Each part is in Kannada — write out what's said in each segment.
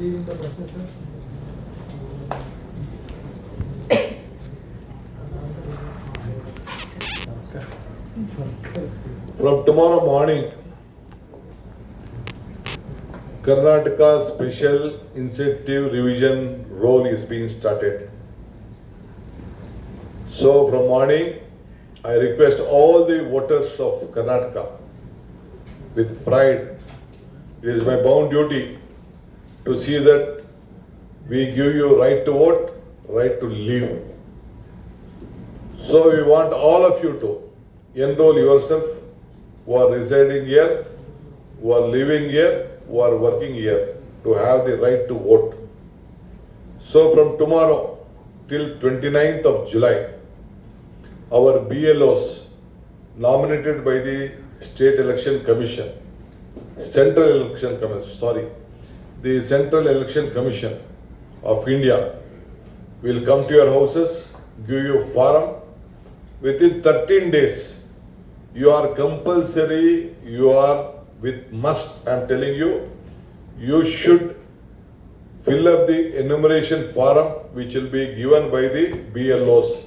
leaving the process, sir. From tomorrow morning, Karnataka Special Incentive Revision Roll is being started. So from morning, I request all the voters of Karnataka with pride, it is my bound duty to see that we give you right to vote, right to live. So we want all of you to enroll yourself who are residing here, who are living here, who are working here to have the right to vote. So from tomorrow till 29th of July, our BLOs nominated by the State Election Commission, the Central Election Commission of India will come to your houses, give you form. Within 13 days, you are compulsory, you are with must, I am telling you, you should fill up the enumeration form which will be given by the BLOs.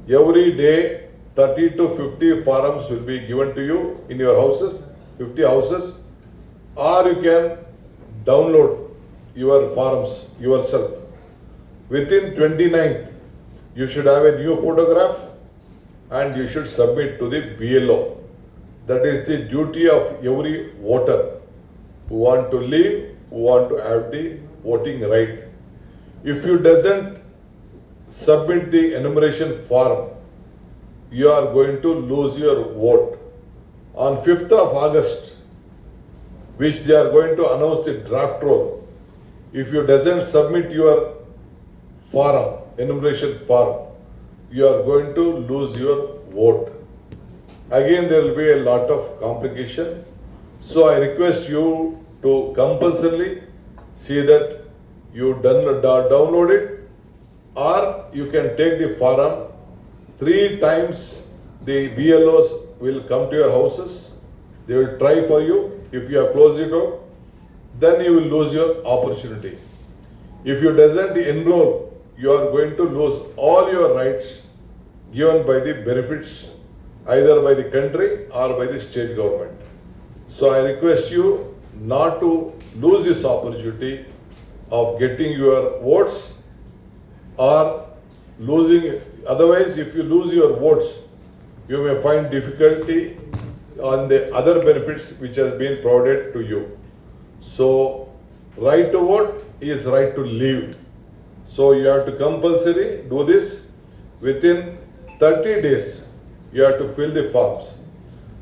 Every day, 30 to 50 forms will be given to you in your houses, 50 houses, or you can download your forms yourself. Within 29th, you should have a new photograph and you should submit to the BLO. That is the duty of every voter who want to live, who want to have the voting right. If you doesn't submit the enumeration form, you are going to lose your vote. On 5th of August, which they are going to announce the draft roll, if you doesn't submit your form, enumeration form, you are going to lose your vote. Again, there will be a lot of complication. So I request you to compulsorily see that you download it, or you can take the form. 3 times the BLOs will come to your houses. They will try for you. If you have closed it out, then you will lose your opportunity. If you doesn't enroll, you are going to lose all your rights given by the benefits either by the country or by the state government. So I request you not to lose this opportunity of getting your votes or losing. Otherwise, if you lose your votes, you may find difficulty on the other benefits which has been provided to you. So right to vote is right to live. So you have to compulsory do this. Within 30 days, you have to fill the forms.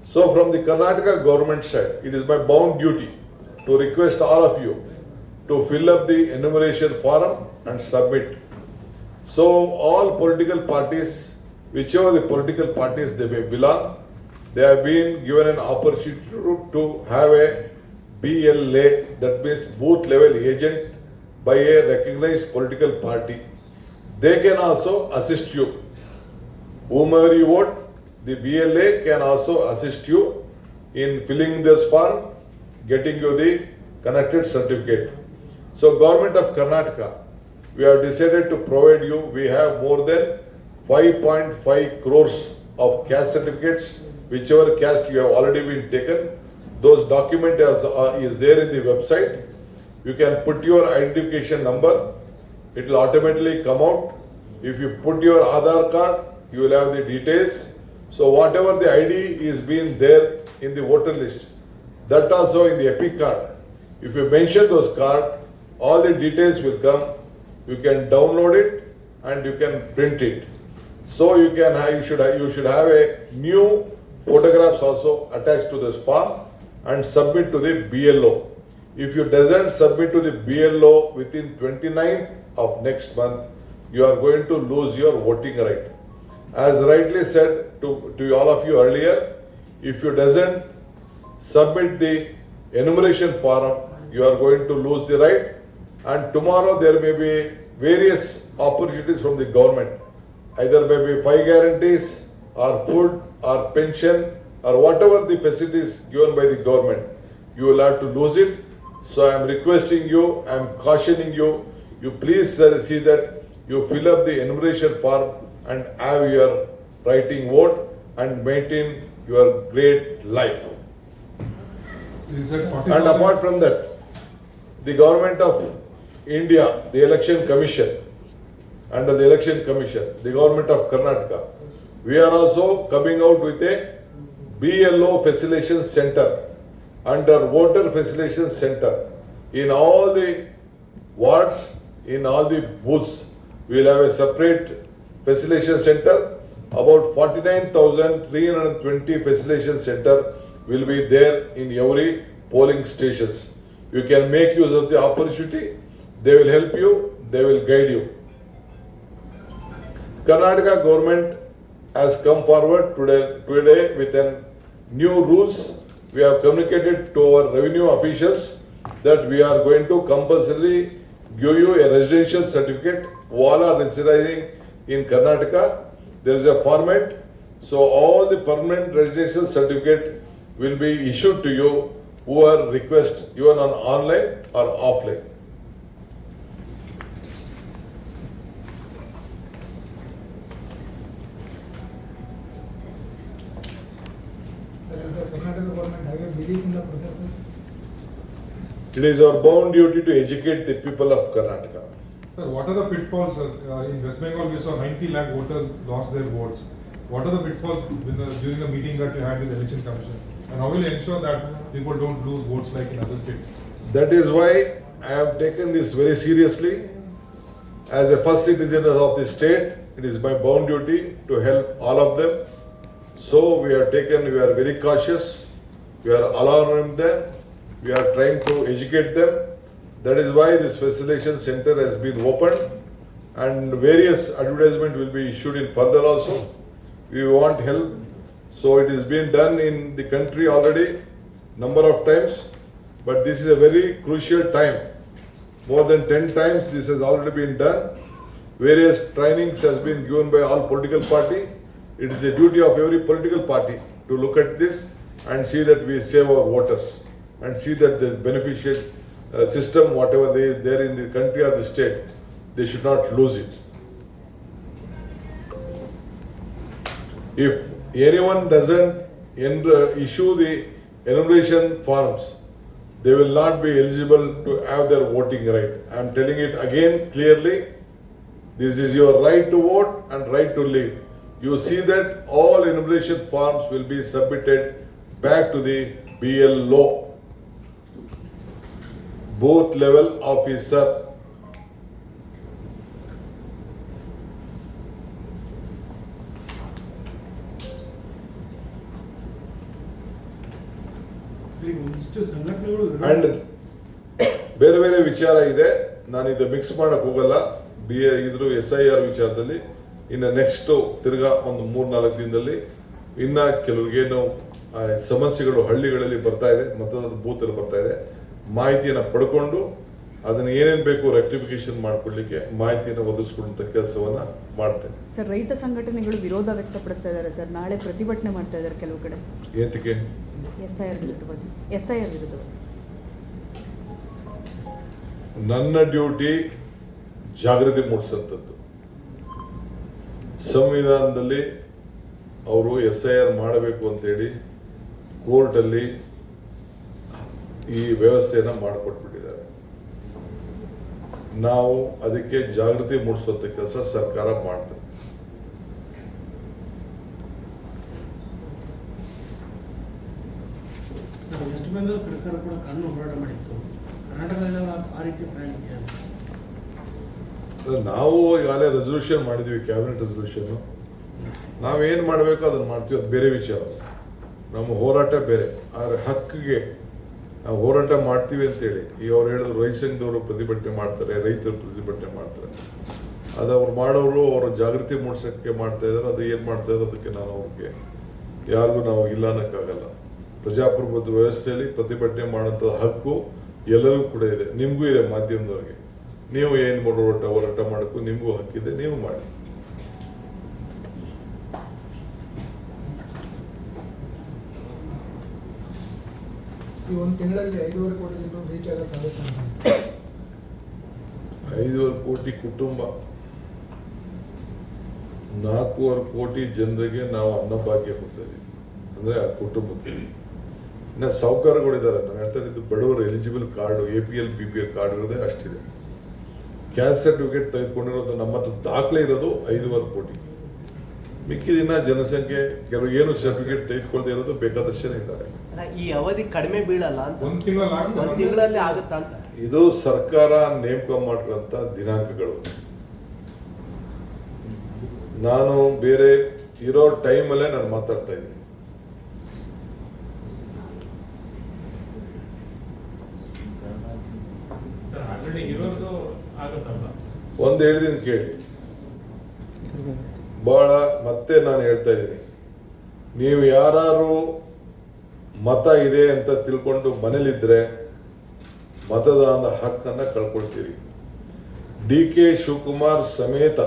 So from the Karnataka government side, it is my bound duty to request all of you to fill up the enumeration form and submit. So all political parties, whichever the political parties they may belong, they have been given an opportunity to have a BLA, that means booth level agent, by a recognized political party. They can also assist you. Whomever you vote, the BLA can also assist you in filling this form, getting you the connected certificate. So Government of Karnataka, we have decided to provide you, we have more than 5.5 crores of caste certificates, whichever caste you have already been taken. Those document is there in the website. You can put your identification number, it will automatically come out. If you put your Aadhaar card, you will have the details. So whatever the ID is being there in the voter list, that also in the Epic card. If you mention those cards, all the details will come. You can download it and you can print it. So you should have a new photographs also attached to this form and submit to the BLO. If you doesn't submit to the BLO within 29th of next month, you are going to lose your voting right. As rightly said to all of you earlier, if you doesn't submit the enumeration form, you are going to lose the right. And tomorrow there may be various opportunities from the government. Either may be 5 guarantees or food or pension or whatever the facilities given by the government. You will have to lose it. So I am requesting you, I am cautioning you, you please see that you fill up the enumeration form and have your writing vote and maintain your great life. So you said 40,000. And apart from that, the government of India, the election commission, under the election commission, the government of Karnataka, we are also coming out with a BLO facilitation center under voter facilitation center in all the wards, in all the booths. We will have a separate facilitation center. About 49,320 facilitation center will be there in every polling stations. You can make use of the opportunity. They will help you. They will guide you. Karnataka government has come forward today with a new rules. We have communicated to our revenue officials that we are going to compulsorily give you a residential certificate while are residing in Karnataka. There is a format, so all the permanent residential certificate will be issued to you whoever request, even on online or offline. Sir, does the Karnataka government have a belief in the process, sir? It is our bound duty to educate the people of Karnataka. Sir, what are the pitfalls? In West Bengal, we saw 90 lakh voters lost their votes. What are the pitfalls during the meeting that you had with the election commission? And how will you ensure that people don't lose votes like in other states? That is why I have taken this very seriously. As a first citizen of the state, it is my bound duty to help all of them. So we are very cautious, we are alarming them, we are trying to educate them. That is why this facilitation center has been opened and various advertisement will be issued in further also. We want help. So it is being done in the country already number of times, but this is a very crucial time. More than 10 times this has already been done. Various trainings has been given by all political party. It is the duty of every political party to look at this and see that we save our voters and see that the beneficial system, whatever they is there in the country or the state, they should not lose it. If anyone doesn't issue the enumeration forms, they will not be eligible to have their voting right. I am telling it again clearly. This is your right to vote and right to live. You see that all enumeration forms will be submitted back to the BLO, booth level officer. Sir, ಒಂದಿಷ್ಟು ಸಂಘಟನೆಗಳು ಅಂಡ್ ಬೇರೆ ಬೇರೆ ವಿಚಾರ ಇದೆ, ನಾನು ಇದು ಮಿಕ್ಸ್ ಮಾಡಕ್ ಹೋಗಲ್ಲ. ಇದ್ರ SIR ವಿಚಾರದಲ್ಲಿ ಇನ್ನು ನೆಕ್ಸ್ಟ್ ತಿರ್ಗಾ ಒಂದು 3-4 ದಿನದಲ್ಲಿ ಇನ್ನ ಕೆಲವ್ರಿಗೇನು ಸಮಸ್ಯೆಗಳು ಹಳ್ಳಿಗಳಲ್ಲಿ ಬರ್ತಾ ಇದೆ, ಮತದಾರರ ಬೂತ್ ಅಲ್ಲಿ ಬರ್ತಾ ಇದೆ, ಮಾಹಿತಿಯನ್ನು ಪಡ್ಕೊಂಡು ಅದನ್ನ ಏನೇನ್ ಬೇಕು ರೆಕ್ಟಿಫಿಕೇಶನ್ ಮಾಡ್ಕೊಳ್ಳಿಕ್ಕೆ ಮಾಹಿತಿಯನ್ನು ಒದಗಿಸ್ಕೊಡುವಂತ ಕೆಲಸವನ್ನ ಮಾಡ್ತೇನೆ. ಸರ್, ರೈತ ಸಂಘಟನೆಗಳು ವಿರೋಧ ವ್ಯಕ್ತಪಡಿಸ್ತಾ ಇದ್ದಾರೆ ಸರ್. ನಾಳೆ ಪ್ರತಿಭಟನೆ ಮಾಡ್ತಾ ಇದ್ದಾರೆ ಕೆಲವು ಕಡೆ ಏತಕ್ಕೆ? SIR ವಿರುದ್ಧವಾಗಿ. ನನ್ನ ಡ್ಯೂಟಿ ಜಾಗೃತಿ ಮೂಡಿಸುವಂಥದ್ದು. ಸಂವಿಧಾನದಲ್ಲಿ ಅವರು SIR ಮಾಡಬೇಕು ಅಂತೇಳಿ ಕೋರ್ಟಲ್ಲಿ ಈ ವ್ಯವಸ್ಥೆಯನ್ನು ಮಾಡಿಕೊಟ್ಬಿಟ್ಟಿದ್ದಾರೆ. ನಾವು ಅದಕ್ಕೆ ಜಾಗೃತಿ ಮೂಡಿಸುವಂಥ ಕೆಲಸ ಸರ್ಕಾರ ಮಾಡ್ತದೆ. ಸರ್, ವೆಸ್ಟ್ ಬೆಂಗಾಲ್ ಸರ್ಕಾರ ಕೂಡ ಕಾನೂನು ಹೋರಾಟ ಮಾಡಿತ್ತು. ಕರ್ನಾಟಕದಲ್ಲಿ ಆ ರೀತಿ ಪ್ಲಾನ್ ಇದೆಯಾ? ನಾವು ಈಗಾಗಲೇ ರೆಸಲ್ಯೂಷನ್ ಮಾಡಿದ್ವಿ, ಕ್ಯಾಬಿನೆಟ್ ರೆಸಲ್ಯೂಷನ್. ನಾವೇನು ಮಾಡಬೇಕು ಅದನ್ನು ಮಾಡ್ತೀವಿ, ಅದು ಬೇರೆ ವಿಚಾರ. ನಮ್ಮ ಹೋರಾಟ ಬೇರೆ. ಆದರೆ ಹಕ್ಕಿಗೆ ನಾವು ಹೋರಾಟ ಮಾಡ್ತೀವಿ ಅಂತೇಳಿ ಈಗ ಅವ್ರು ಹೇಳಿದ್ರು ರೈತ ಸಂಘದವರು ಪ್ರತಿಭಟನೆ ಮಾಡ್ತಾರೆ, ರೈತರು ಪ್ರತಿಭಟನೆ ಮಾಡ್ತಾರೆ. ಅದು ಅವ್ರು ಮಾಡೋರು ಅವರ ಜಾಗೃತಿ ಮೂಡಿಸೋಕ್ಕೆ ಮಾಡ್ತಾ ಇದ್ದಾರೆ. ಅದು ಏನು ಮಾಡ್ತಾ ಇದ್ದಾರೆ ಅದಕ್ಕೆ ನಾನು ಅವ್ರಿಗೆ ಯಾರಿಗೂ ನಾವು ಇಲ್ಲ ಅನ್ನೋಕ್ಕಾಗಲ್ಲ. ಪ್ರಜಾಪ್ರಭುತ್ವ ವ್ಯವಸ್ಥೆಯಲ್ಲಿ ಪ್ರತಿಭಟನೆ ಮಾಡೋಂಥ ಹಕ್ಕು ಎಲ್ಲರಿಗೂ ಕೂಡ ಇದೆ, ನಿಮಗೂ ಇದೆ. ಮಾಧ್ಯಮದವ್ರಿಗೆ ನೀವು ಏನು ಹೋರಾಟ ಮಾಡೋಕ್ಕೂ ನಿಮಗೂ ಹಕ್ಕಿದೆ, ನೀವು ಮಾಡಿ. ಈ ಒಂದು ತಿಂಗಳಲ್ಲಿ 5.5 ಕೋಟಿ ಜನರು ರೀಚ್ ಆಗೋಕ್ಕಾಗುತ್ತೆ ಅಂತ 5.5 ಕೋಟಿ ಕುಟುಂಬ, 4.5 ಕೋಟಿ ಜನರಿಗೆ ನಾವು ಅನ್ನಭಾಗ್ಯ ಕೊಡ್ತಾ ಇದೀವಿ ಅಂದ್ರೆ ಆ ಕುಟುಂಬಕ್ಕೆ. ಇನ್ನು ಸಾಹುಕಾರಗಳಿದ್ದಾರೆ, ನಾನು ಹೇಳ್ತಾ ಇದ್ದು ಬಡವರು eligible card APL BPL card ಇರೋದೇ ಅಷ್ಟಿದೆ. ಕ್ಯಾಸ್ಟ್ ಸರ್ಟಿಫಿಕೇಟ್ ತೆಗೆದುಕೊಂಡಿರೋದು ನಮ್ಮ ಹತ್ರ ದಾಖಲೆ ಇರೋದು 5.5 ಕೋಟಿ. ಮಿಕ್ಕಿದಿನ ಜನಸಂಖ್ಯೆ ಕೆಲವು ಏನು ಸರ್ಟಿಫಿಕೇಟ್ ತೆಗೆದುಕೊಳ್ಳದೆ ಇರೋದು ಬೇಕಾದಷ್ಟು ಜನ ಇದ್ದಾರೆ. ಈ ಅವಧಿ ಕಡಿಮೆ ಬೀಳಲ್ಲ ಅಂತ, ಒಂದು ತಿಂಗಳಲ್ಲಿ ಆಗುತ್ತಾ ಅಂತ. ಇದು ಸರ್ಕಾರ ನೇಮಕ ಮಾಡಿರುವಂತ ದಿನಾಂಕಗಳು. ನಾನು ಬೇರೆ ಇರೋ ಟೈಮಲ್ಲೇ ನಾನು ಮಾತಾಡ್ತಾ ಇದ್ದೀನಿ. ಒಂದು ಹೇಳಿದೀನಿ ಕೇಳಿ, ಬಹಳ ಮತ್ತೆ ನಾನು ಹೇಳ್ತಾ ಇದ್ದೀನಿ, ನೀವು ಯಾರು ಮತ ಇದೆ ಅಂತ ತಿಳ್ಕೊಂಡು ಮನೇಲಿದ್ರೆ ಮತದಾನದ ಹಕ್ಕನ್ನ ಕಳ್ಕೊಳ್ತೀರಿ. DK ಶಿವಕುಮಾರ್ ಸಮೇತ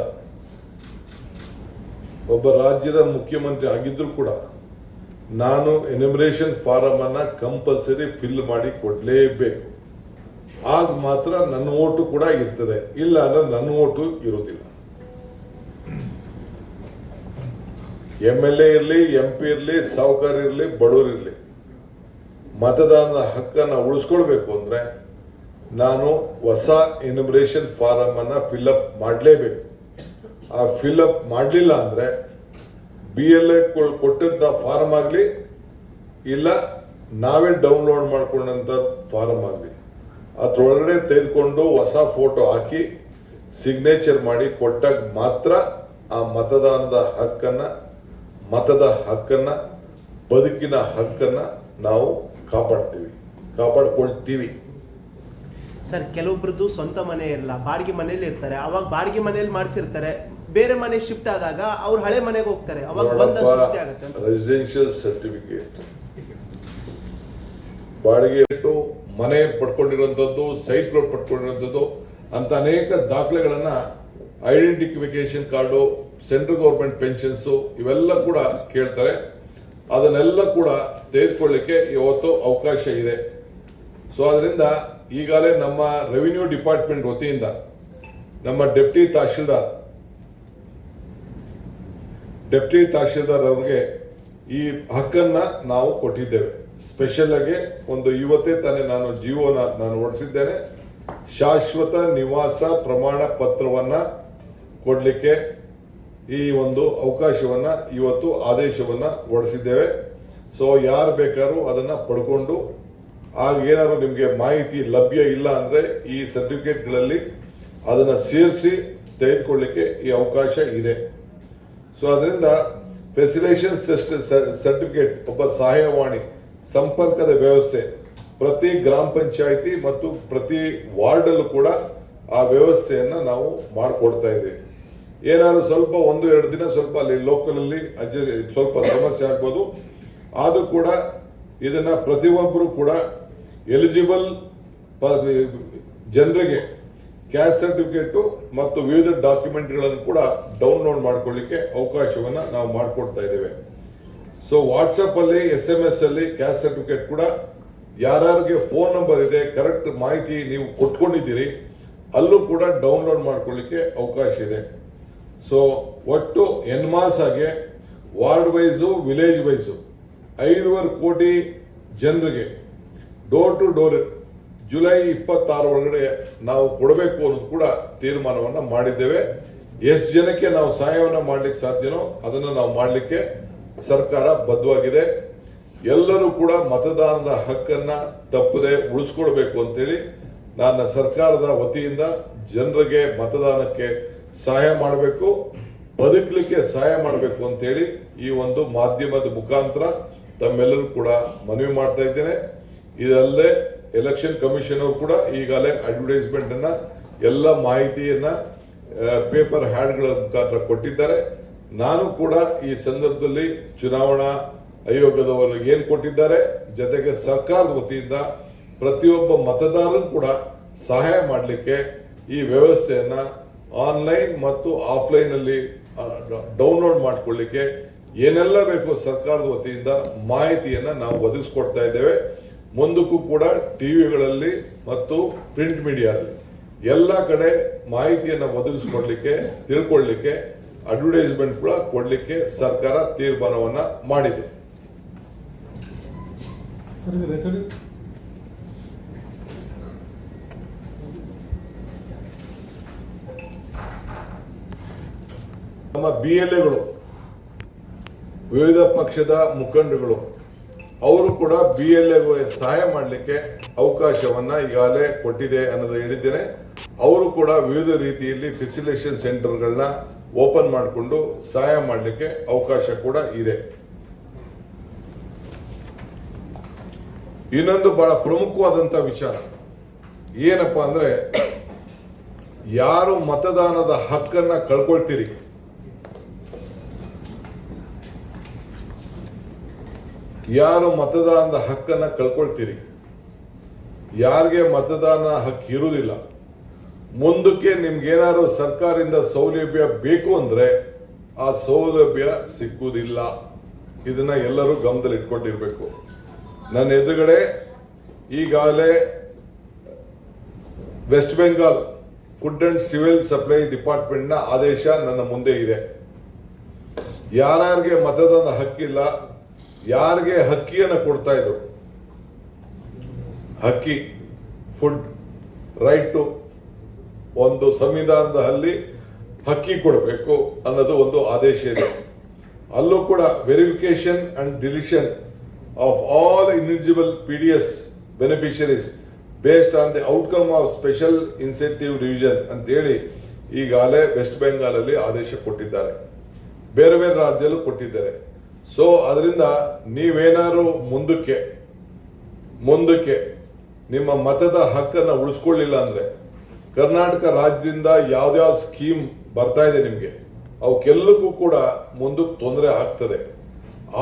ಒಬ್ಬ ರಾಜ್ಯದ ಮುಖ್ಯಮಂತ್ರಿ ಆಗಿದ್ರು ಕೂಡ ನಾನು ಎನ್ಯುಮರೇಷನ್ ಫಾರಂ ಅನ್ನ ಕಂಪಲ್ಸರಿ ಫಿಲ್ ಮಾಡಿ ಕೊಡ್ಲೇಬೇಕು. ಆಗ ಮಾತ್ರ ನನ್ನ ಓಟು ಕೂಡ ಇರ್ತದೆ, ಇಲ್ಲ ಅಂದ್ರೆ ನನ್ನ ಓಟು ಇರೋದಿಲ್ಲ. MLA ಇರಲಿ, MP ಇರಲಿ, ಸಾಹುಕಾರ ಇರಲಿ, ಬಡವರು ಇರಲಿ, ಮತದಾನದ ಹಕ್ಕನ್ನು ಉಳಿಸ್ಕೊಳ್ಬೇಕು ಅಂದ್ರೆ ನಾನು ಹೊಸ ಎನ್ಯುಮರೇಷನ್ ಫಾರಂ ಅನ್ನ ಫಿಲ್ಅಪ್ ಮಾಡಲೇಬೇಕು. ಆ ಫಿಲ್ಅಪ್ ಮಾಡಲಿಲ್ಲ ಅಂದ್ರೆ BLA ಕೊಟ್ಟಂತ ಫಾರಂ ಆಗಲಿ ಇಲ್ಲ ನಾವೇ ಡೌನ್ಲೋಡ್ ಮಾಡ್ಕೊಂಡಂತ ಫಾರಂ ಆಗಲಿ ಅದ್ರೊಳಗಡೆ ತೆಗೆದುಕೊಂಡು ಹೊಸ ಫೋಟೋ ಹಾಕಿ ಸಿಗ್ನೇಚರ್ ಮಾಡಿ ಕೊಟ್ಟಾಗ ಮಾತ್ರ ಆ ಮತದಾನದ ಮತದ ಹಕ್ಕನ್ನ ಬದುಕಿನ ಹಕ್ಕನ್ನ ನಾವು ಕಾಪಾಡ್ಕೊಳ್ತೀವಿ. ಸರ್, ಕೆಲವೊಬ್ರದ್ದು ಸ್ವಂತ ಮನೆ ಇರಲ್ಲ, ಬಾಡಿಗೆ ಮನೇಲಿ ಇರ್ತಾರೆ. ಅವಾಗ ಬಾಡಿಗೆ ಮನೇಲಿ ಮಾಡಿಸಿರ್ತಾರೆ, ಬೇರೆ ಮನೆ ಶಿಫ್ಟ್ ಆದಾಗ ಅವ್ರು ಹಳೆ ಮನೆಗೆ ಹೋಗ್ತಾರೆ, ಅವಾಗ ಬಂಧನ ಸೃಷ್ಟಿ ಆಗುತ್ತೆ. ರೆಸಿಡೆನ್ಷಿಯಲ್ ಸರ್ಟಿಫಿಕೇಟ್, ಬಾಡಿಗೆ ಮನೆ ಪಡ್ಕೊಂಡಿರುವಂತದ್ದು, ಸೈಟ್ ಪಡ್ಕೊಂಡಿರುವಂತದ್ದು ಅಂತ ಅನೇಕ ದಾಖಲೆಗಳನ್ನ, identification card, central government pensions ಇವೆಲ್ಲ ಕೂಡ ಕೇಳ್ತಾರೆ. ಅದನ್ನೆಲ್ಲ ಕೂಡ ತೆಗೆದುಕೊಳ್ಳಿಕ್ಕೆ ಇವತ್ತು ಅವಕಾಶ ಇದೆ. ಸೊ ಅದರಿಂದ ಈಗಾಗಲೇ ನಮ್ಮ ರೆವಿನ್ಯೂ ಡಿಪಾರ್ಟ್ಮೆಂಟ್ ವತಿಯಿಂದ ನಮ್ಮ ಡೆಪ್ಟಿ ತಹಶೀಲ್ದಾರ್ ಅವರಿಗೆ ಈ ಹಕ್ಕನ್ನ ನಾವು ಕೊಟ್ಟಿದ್ದೇವೆ. ಸ್ಪೆಷಲ್ ಆಗಿ ಇವತ್ತೇ ತಾನೇ ನಾನು ಜಿಒನ ಹೊರಡಿಸಿದ್ದೇನೆ. ಶಾಶ್ವತ ನಿವಾಸ ಪ್ರಮಾಣ ಪತ್ರವನ್ನ ಕೊಡ್ಲಿಕ್ಕೆ ಈ ಒಂದು ಅವಕಾಶವನ್ನ ಇವತ್ತು ಆದೇಶವನ್ನ ಹೊರಡಿಸಿದ್ದೇವೆ. ಸೊ ಯಾರು ಬೇಕಾದ್ರೂ ಅದನ್ನ ಪಡ್ಕೊಂಡು, ಆಗ ಏನಾದ್ರು ನಿಮಗೆ ಮಾಹಿತಿ ಲಭ್ಯ ಇಲ್ಲ ಅಂದ್ರೆ ಈ ಸರ್ಟಿಫಿಕೇಟ್ಗಳಲ್ಲಿ ಅದನ್ನ ಸೇರಿಸಿ ತೆಗೆದುಕೊಳ್ಳಿಕ್ಕೆ ಈ ಅವಕಾಶ ಇದೆ. ಸೊ ಅದರಿಂದ ಫೆಸಿಲೇಷನ್ ಸರ್ಟಿಫಿಕೇಟ್, ಒಬ್ಬ ಸಹಾಯವಾಣಿ ಸಂಪರ್ಕದ ವ್ಯವಸ್ಥೆ ಪ್ರತಿ ಗ್ರಾಮ ಪಂಚಾಯಿತಿ ಮತ್ತು ಪ್ರತಿ ವಾರ್ಡ್ ಅಲ್ಲೂ ಕೂಡ ಆ ವ್ಯವಸ್ಥೆಯನ್ನ ನಾವು ಮಾಡಿಕೊಡ್ತಾ ಇದ್ದೀವಿ. ಏನಾದ್ರು ಸ್ವಲ್ಪ 1-2 ದಿನ ಸ್ವಲ್ಪ ಅಲ್ಲಿ ಲೋಕಲ್ ಅಲ್ಲಿ ಸ್ವಲ್ಪ ಸಮಸ್ಯೆ ಆಗ್ಬೋದು, ಆದ್ರೂ ಕೂಡ ಇದನ್ನ ಪ್ರತಿಯೊಬ್ಬರು ಕೂಡ ಎಲಿಜಿಬಲ್ ಜನರಿಗೆ ಕ್ಯಾಸ್ಟ್ ಸರ್ಟಿಫಿಕೇಟ್ ಮತ್ತು ವಿವಿಧ ಡಾಕ್ಯುಮೆಂಟ್ಗಳನ್ನು ಕೂಡ ಡೌನ್ಲೋಡ್ ಮಾಡ್ಕೊಳ್ಳಿಕ್ಕೆ ಅವಕಾಶವನ್ನ ನಾವು ಮಾಡಿಕೊಡ್ತಾ ಇದ್ದೇವೆ. ಸೊ ವಾಟ್ಸಪ್ ಅಲ್ಲಿ SMS ಅಲ್ಲಿ ಕ್ಯಾಸ್ಟ್ ಸರ್ಟಿಫಿಕೇಟ್ ಕೂಡ ಯಾರ್ಯಾರಿಗೆ ಫೋನ್ ನಂಬರ್ ಇದೆ, ಕರೆಕ್ಟ್ ಮಾಹಿತಿ ನೀವು ಕೊಟ್ಕೊಂಡಿದ್ದೀರಿ, ಅಲ್ಲೂ ಕೂಡ ಡೌನ್ಲೋಡ್ ಮಾಡ್ಕೊಳ್ಳಿಕ್ಕೆ ಅವಕಾಶ ಇದೆ. ಸೊ ಒಟ್ಟು ಎನ್ಮಾಸ್ ಆಗಿ ವಾರ್ಡ್ ವೈಸು, ವಿಲೇಜ್ ವೈಸು 5.5 ಕೋಟಿ ಜನರಿಗೆ ಡೋರ್ ಟು ಡೋರ್ ಜುಲೈ 26 ಒಳಗಡೆ ನಾವು ಕೊಡಬೇಕು ಅನ್ನೋದು ಕೂಡ ತೀರ್ಮಾನವನ್ನ ಮಾಡಿದ್ದೇವೆ. ಎಷ್ಟು ಜನಕ್ಕೆ ನಾವು ಸಹಾಯವನ್ನ ಮಾಡ್ಲಿಕ್ಕೆ ಸಾಧ್ಯನೋ ಅದನ್ನ ನಾವು ಮಾಡಲಿಕ್ಕೆ ಸರ್ಕಾರ ಬದ್ಧವಾಗಿದೆ. ಎಲ್ಲರೂ ಕೂಡ ಮತದಾನದ ಹಕ್ಕನ್ನ ತಪ್ಪದೆ ಉಳಿಸ್ಕೊಳ್ಬೇಕು ಅಂತೇಳಿ ನನ್ನ ಸರ್ಕಾರದ ವತಿಯಿಂದ ಜನರಿಗೆ ಮತದಾನಕ್ಕೆ ಸಹಾಯ ಮಾಡಬೇಕು, ಬದುಕಲಿಕ್ಕೆ ಸಹಾಯ ಮಾಡಬೇಕು ಅಂತೇಳಿ ಈ ಒಂದು ಮಾಧ್ಯಮದ ಮುಖಾಂತರ ತಮ್ಮೆಲ್ಲರೂ ಕೂಡ ಮನವಿ ಮಾಡ್ತಾ ಇದ್ದೇನೆ. ಇದಲ್ಲದೆ ಎಲೆಕ್ಷನ್ ಕಮಿಷನ್ ಅವರು ಕೂಡ ಈಗಾಗಲೇ ಅಡ್ವರ್ಟೈಸ್ಮೆಂಟ್ ಅನ್ನ ಎಲ್ಲ ಮಾಹಿತಿಯನ್ನ ಪೇಪರ್ ಹ್ಯಾಡ್ಗಳ ಮುಖಾಂತರ ಕೊಟ್ಟಿದ್ದಾರೆ. ನಾನು ಕೂಡ ಈ ಸಂದರ್ಭದಲ್ಲಿ ಚುನಾವಣಾ ಆಯೋಗದವರು ಏನ್ ಕೊಟ್ಟಿದ್ದಾರೆ, ಜೊತೆಗೆ ಸರ್ಕಾರದ ವತಿಯಿಂದ ಪ್ರತಿಯೊಬ್ಬ ಮತದಾರರು ಕೂಡ ಸಹಾಯ ಮಾಡಲಿಕ್ಕೆ ಈ ವ್ಯವಸ್ಥೆಯನ್ನ ಆನ್ಲೈನ್ ಮತ್ತು ಆಫ್ಲೈನ್ ಅಲ್ಲಿ ಡೌನ್ಲೋಡ್ ಮಾಡಿಕೊಳ್ಳಿಕ್ಕೆ ಏನೆಲ್ಲ ಬೇಕು ಸರ್ಕಾರದ ವತಿಯಿಂದ ಮಾಹಿತಿಯನ್ನ ನಾವು ಒದಗಿಸ್ಕೊಡ್ತಾ ಇದ್ದೇವೆ. ಮುಂದಕ್ಕೂ ಕೂಡ ಟಿವಿಗಳಲ್ಲಿ ಮತ್ತು ಪ್ರಿಂಟ್ ಮೀಡಿಯಾದಲ್ಲಿ ಎಲ್ಲ ಕಡೆ ಮಾಹಿತಿಯನ್ನು ಒದಗಿಸ್ಕೊಡ್ಲಿಕ್ಕೆ ತಿಳ್ಕೊಳ್ಳಿಕ್ಕೆ ಅಡ್ವರ್ಟೈಸ್ಮೆಂಟ್ ಕೂಡ ಕೊಡ್ಲಿಕ್ಕೆ ಸರ್ಕಾರ ತೀರ್ಮಾನವನ್ನ ಮಾಡಿದೆ. ಸರ್ ಇದು ರೆಸಿಡೆಂಟ್ ನಮ್ಮ BLAಗಳು ವಿವಿಧ ಪಕ್ಷದ ಮುಖಂಡರುಗಳು ಅವರು ಕೂಡ BLAಗೆ ಸಹಾಯ ಮಾಡಲಿಕ್ಕೆ ಅವಕಾಶವನ್ನ ಈಗಾಗಲೇ ಕೊಟ್ಟಿದೆ ಅನ್ನೋದು ಹೇಳಿದ್ದೇನೆ. ಅವರು ಕೂಡ ವಿವಿಧ ರೀತಿಯಲ್ಲಿ ಫೆಸಿಲಿಟೇಷನ್ ಸೆಂಟರ್ಗಳನ್ನ ಓಪನ್ ಮಾಡಿಕೊಂಡು ಸಹಾಯ ಮಾಡಲಿಕ್ಕೆ ಅವಕಾಶ ಕೂಡ ಇದೆ. ಇನ್ನೊಂದು ಬಹಳ ಪ್ರಮುಖವಾದಂತ ವಿಚಾರ ಏನಪ್ಪಾ ಅಂದ್ರೆ, ಯಾರು ಮತದಾನದ ಹಕ್ಕನ್ನ ಕಳ್ಕೊಳ್ತೀರಿ, ಯಾರು ಮತದಾನದ ಹಕ್ಕನ್ನ ಕಳ್ಕೊಳ್ತೀರಿ, ಯಾರಿಗೆ ಮತದಾನ ಹಕ್ಕು ಇರುವುದಿಲ್ಲ, ಮುಂದಕ್ಕೆ ನಿಮ್ಗೇನಾದ್ರು ಸರ್ಕಾರದಿಂದ ಸೌಲಭ್ಯ ಬೇಕು ಅಂದ್ರೆ ಆ ಸೌಲಭ್ಯ ಸಿಕ್ಕುವುದಿಲ್ಲ. ಇದನ್ನ ಎಲ್ಲರೂ ಗಮನದಲ್ಲಿ ಇಟ್ಕೊಂಡಿರ್ಬೇಕು. ನನ್ನ ಎದುರುಗಡೆ ಈಗಾಗಲೇ West Bengal food and civil supply department ನ ಆದೇಶ ನನ್ನ ಮುಂದೆ ಇದೆ. ಯಾರ್ಯಾರಿಗೆ ಮತದಾನ ಹಕ್ಕಿಲ್ಲ, ಯಾರಿಗೆ ಹಕ್ಕಿಯನ್ನು ಕೊಡ್ತಾ ಇದ್ರು, ಹಕ್ಕಿ ಫುಡ್ ರೈಟ್ ಟು ಒಂದು ಸಂವಿಧಾನದಲ್ಲಿ ಹಕ್ಕಿ ಕೊಡಬೇಕು ಅನ್ನೋದು ಒಂದು ಆದೇಶ ಇದೆ. ಅಲ್ಲೂ ಕೂಡ verification and deletion of all ineligible PDS beneficiaries based on the outcome of special incentive division ಅಂತ ಹೇಳಿ ಈಗಾಗಲೇ ವೆಸ್ಟ್ ಬೆಂಗಾಲ್ ಅಲ್ಲಿ ಆದೇಶ ಕೊಟ್ಟಿದ್ದಾರೆ, ಬೇರೆ ಬೇರೆ ರಾಜ್ಯದಲ್ಲೂ ಕೊಟ್ಟಿದ್ದಾರೆ. ಸೊ ಅದರಿಂದ ನೀವೇನಾದ್ರು ಮುಂದಕ್ಕೆ ನಿಮ್ಮ ಮತದ ಹಕ್ಕನ್ನು ಉಳಿಸ್ಕೊಳ್ಳಿಲ್ಲ ಅಂದ್ರೆ, ಕರ್ನಾಟಕ ರಾಜ್ಯದಿಂದ ಯಾವ್ದಾವ್ ಸ್ಕೀಮ್ ಬರ್ತಾ ಇದೆ ನಿಮ್ಗೆ, ಅವಕ್ಕೆಲ್ಲಕ್ಕೂ ಕೂಡ ಮುಂದಕ್ಕೆ ತೊಂದರೆ ಆಗ್ತದೆ.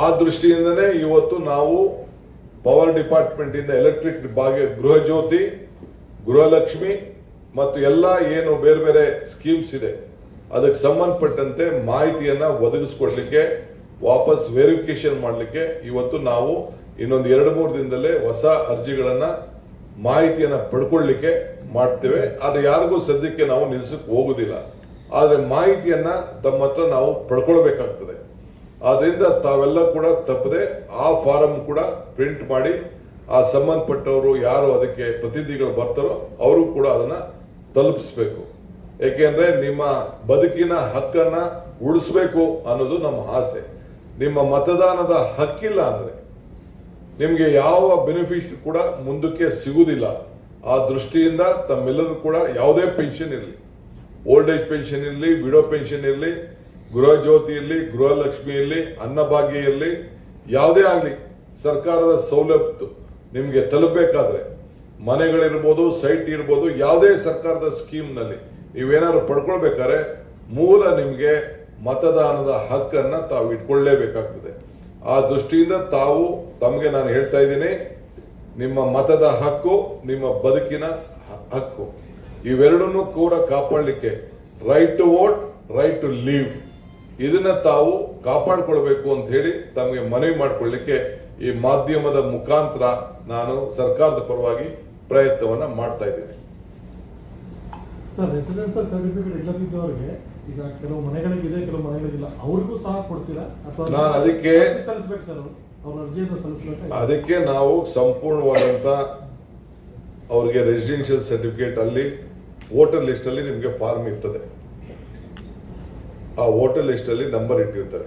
ಆ ದೃಷ್ಟಿಯಿಂದನೇ ಇವತ್ತು ನಾವು ಪವರ್ ಡಿಪಾರ್ಟ್ಮೆಂಟ್ ಇಂದ ಎಲೆಕ್ಟ್ರಿಕ್ ಗೃಹ ಜ್ಯೋತಿ, ಗೃಹಲಕ್ಷ್ಮಿ ಮತ್ತು ಎಲ್ಲ ಏನು ಬೇರೆ ಬೇರೆ ಸ್ಕೀಮ್ಸ್ ಇದೆ ಅದಕ್ಕೆ ಸಂಬಂಧಪಟ್ಟಂತೆ ಮಾಹಿತಿಯನ್ನ ಒದಗಿಸ್ಕೊಡ್ಲಿಕ್ಕೆ, ವಾಪಸ್ ವೆರಿಫಿಕೇಶನ್ ಮಾಡಲಿಕ್ಕೆ ಇವತ್ತು ನಾವು ಇನ್ನೊಂದು 2-3 ದಿನದಲ್ಲೇ ಹೊಸ ಅರ್ಜಿಗಳನ್ನ ಮಾಹಿತಿಯನ್ನ ಪಡ್ಕೊಳ್ಳಿಕ್ಕೆ ಮಾಡ್ತೇವೆ. ಆದ್ರೆ ಯಾರಿಗೂ ಸದ್ಯಕ್ಕೆ ನಾವು ನಿಲ್ಸಕ್ಕೆ ಹೋಗುದಿಲ್ಲ, ಆದ್ರೆ ಮಾಹಿತಿಯನ್ನ ತಮ್ಮ ಹತ್ರ ನಾವು ಪಡ್ಕೊಳ್ಬೇಕಾಗ್ತದೆ. ಆದ್ರಿಂದ ತಾವೆಲ್ಲ ಕೂಡ ತಪ್ಪದೆ ಆ ಫಾರಂ ಕೂಡ ಪ್ರಿಂಟ್ ಮಾಡಿ ಆ ಸಂಬಂಧಪಟ್ಟವರು ಯಾರು ಅದಕ್ಕೆ ಪ್ರತಿನಿಧಿಗಳು ಬರ್ತಾರೋ ಅವರು ಕೂಡ ಅದನ್ನ ತಲುಪಿಸ್ಬೇಕು. ಏಕೆಂದ್ರೆ ನಿಮ್ಮ ಬದುಕಿನ ಹಕ್ಕನ್ನ ಉಳಿಸ್ಬೇಕು ಅನ್ನೋದು ನಮ್ಮ ಆಸೆ. ನಿಮ್ಮ ಮತದಾನದ ಹಕ್ಕಿಲ್ಲ ಅಂದ್ರೆ ನಿಮ್ಗೆ ಯಾವ ಬೆನಿಫಿಟ್ ಕೂಡ ಮುಂದಕ್ಕೆ ಸಿಗುವುದಿಲ್ಲ. ಆ ದೃಷ್ಟಿಯಿಂದ ತಮ್ಮೆಲ್ಲರೂ ಕೂಡ ಯಾವುದೇ ಪೆನ್ಷನ್ ಇರಲಿ, ಓಲ್ಡ್ ಏಜ್ ಪೆನ್ಷನ್ ಇರಲಿ, ವಿಡೋ ಪೆನ್ಷನ್ ಇರಲಿ, ಗೃಹ ಜ್ಯೋತಿ ಇರಲಿ, ಗೃಹಲಕ್ಷ್ಮಿ ಇರಲಿ, ಅನ್ನಭಾಗ್ಯ ಇರಲಿ, ಯಾವುದೇ ಆಗಲಿ ಸರ್ಕಾರದ ಸೌಲಭ್ಯ ನಿಮ್ಗೆ ತಲುಪಬೇಕಾದ್ರೆ, ಮನೆಗಳಿರ್ಬೋದು, ಸೈಟ್ ಇರ್ಬೋದು, ಯಾವುದೇ ಸರ್ಕಾರದ ಸ್ಕೀಮ್ ನಲ್ಲಿ ನೀವೇನಾದ್ರು ಪಡ್ಕೊಳ್ಬೇಕಾದ್ರೆ ಮೂಲ ನಿಮ್ಗೆ ಮತದಾನದ ಹಕ್ಕನ್ನ ತಾವು ಇಟ್ಕೊಳ್ಳೇಬೇಕಾಗ್ತದೆ. ಆ ದೃಷ್ಟಿಯಿಂದ ತಾವು ತಮಗೆ ನಾನು ಹೇಳ್ತಾ ಇದ್ದೀನಿ, ನಿಮ್ಮ ಮತದ ಹಕ್ಕು, ನಿಮ್ಮ ಬದುಕಿನ ಹಕ್ಕು ಇವೆರಡನ್ನೂ ಕೂಡ ಕಾಪಾಡಲಿಕ್ಕೆ right to vote, right to live ಇದನ್ನ ತಾವು ಕಾಪಾಡಿಕೊಳ್ಬೇಕು ಅಂತ ಹೇಳಿ ತಮಗೆ ಮನವಿ ಮಾಡಿಕೊಳ್ಳಿಕ್ಕೆ ಈ ಮಾಧ್ಯಮದ ಮುಖಾಂತರ ನಾನು ಸರ್ಕಾರದ ಪರವಾಗಿ ಪ್ರಯತ್ನವನ್ನ ಮಾಡ್ತಾ ಇದ್ದೀನಿ. ಸರ್, ರೆಸಿಡೆನ್ಷಿಯಲ್ ಸರ್ಟಿಫಿಕೇಟ್ ಇಲ್ಲದಿದ್ದವರಿಗೆ ಈಗ ಕೆಲವು ಮನೆಗಳಿಗಿದೆ, ಕೆಲವು ಮನೆಗಳಿಗಿಲ್ಲ, ಅವ್ರಿಗೂ ಸಹ ಕೊಡ್ತೀರಾ ಅಥವಾ ನಾನು ಅದಕ್ಕೆ ಸಲ್ಲಿಸ್ಬೇಕು ಸರ್? ಅವ್ರ ಅರ್ಜಿಯನ್ನು ಸಲ್ಲಿಸಬೇಕು. ಅದಕ್ಕೆ ನಾವು ಸಂಪೂರ್ಣವಾದಂತ ಅವರಿಗೆ ರೆಸಿಡೆನ್ಷಿಯಲ್ ಸರ್ಟಿಫಿಕೇಟ್ ಅಲ್ಲಿ ವೋಟರ್ ಲಿಸ್ಟ್ ಅಲ್ಲಿ ನಿಮಗೆ ಫಾರ್ಮ್ ಇರ್ತದೆ. ಆ ವೋಟರ್ ಲಿಸ್ಟ್ ಅಲ್ಲಿ ನಂಬರ್ ಇಟ್ಟಿರ್ತಾರೆ.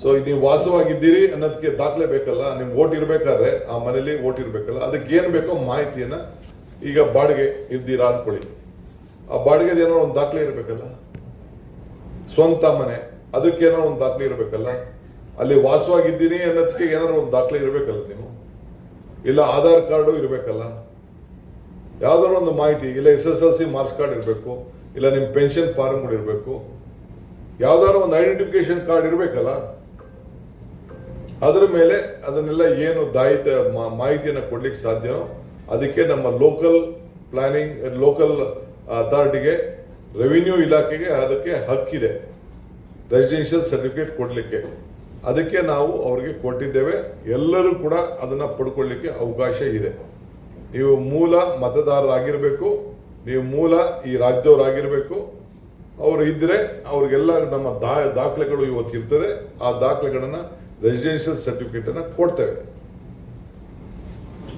ಸೊ ನೀವು ವಾಸವಾಗಿದ್ದೀರಿ ಅನ್ನೋದಕ್ಕೆ ದಾಖಲೆ ಬೇಕಲ್ಲ, ನಿಮ್ ವೋಟ್ ಇರ್ಬೇಕಾದ್ರೆ ಆ ಮನೇಲಿ ವೋಟ್ ಇರ್ಬೇಕಲ್ಲ, ಅದಕ್ಕೆ ಏನ್ ಬೇಕೋ ಮಾಹಿತಿಯನ್ನ, ಈಗ ಬಾಡಿಗೆ ಇದ್ದೀರಾ ಅನ್ಕೊಳ್ಳಿ, ಆ ಬಾಡಿಗೆದ ಏನೋ ಒಂದು ದಾಖಲೆ ಇರ್ಬೇಕಲ್ಲ, ಸ್ವಂತ ಮನೆ ಅದಕ್ಕೆ ಏನೋ ಒಂದು ದಾಖಲೆ ಇರ್ಬೇಕಲ್ಲ, ಅಲ್ಲಿ ವಾಸವಾಗಿದ್ದೀನಿ ಅನ್ನೋದಕ್ಕೆ ಏನಾದ್ರು ಒಂದು ದಾಖಲೆ ಇರ್ಬೇಕಲ್ಲ, ನೀವು ಇಲ್ಲ ಆಧಾರ್ ಕಾರ್ಡು ಇರ್ಬೇಕಲ್ಲ, ಯಾವ್ದಾದ್ರು ಒಂದು ಮಾಹಿತಿ, ಇಲ್ಲ SSLC ಮಾರ್ಕ್ಸ್ ಕಾರ್ಡ್ ಇರಬೇಕು, ಇಲ್ಲ ನಿಮ್ ಪೆನ್ಷನ್ ಫಾರ್ಮ್ಗಳು ಇರಬೇಕು, ಯಾವ್ದಾದ್ರು ಒಂದು ಐಡೆಂಟಿಫಿಕೇಶನ್ ಕಾರ್ಡ್ ಇರಬೇಕಲ್ಲ. ಅದರ ಮೇಲೆ ಅದನ್ನೆಲ್ಲ ಏನು ಮಾಹಿತಿಯನ್ನು ಕೊಡ್ಲಿಕ್ಕೆ ಸಾಧ್ಯನೋ ಅದಕ್ಕೆ ನಮ್ಮ ಲೋಕಲ್ ಪ್ಲಾನಿಂಗ್, ಲೋಕಲ್ ಅಥಾರಿಟಿಗೆ, ರೆವಿನ್ಯೂ ಇಲಾಖೆಗೆ ಅದಕ್ಕೆ ಹಕ್ಕಿದೆ ರೆಸಿಡೆನ್ಷಿಯಲ್ ಸರ್ಟಿಫಿಕೇಟ್ ಕೊಡ್ಲಿಕ್ಕೆ. ಅದಕ್ಕೆ ನಾವು ಅವ್ರಿಗೆ ಕೊಟ್ಟಿದ್ದೇವೆ. ಎಲ್ಲರೂ ಕೂಡ ಅದನ್ನ ಪಡ್ಕೊಳ್ಳಿಕ್ಕೆ ಅವಕಾಶ ಇದೆ. ನೀವು ಮೂಲ ಮತದಾರರಾಗಿರ್ಬೇಕು, ನೀವು ಮೂಲ ಈ ರಾಜ್ಯದವರಾಗಿರ್ಬೇಕು. ಅವರು ಇದ್ರೆ ಅವ್ರಿಗೆಲ್ಲ ನಮ್ಮ ದಾಖಲೆಗಳು ಇವತ್ತು ಇರ್ತದೆ. ಆ ದಾಖಲೆಗಳನ್ನ ರೆಸಿಡೆನ್ಷಿಯಲ್ ಸರ್ಟಿಫಿಕೇಟ್ ಅನ್ನ ಕೊಡ್ತೇವೆ.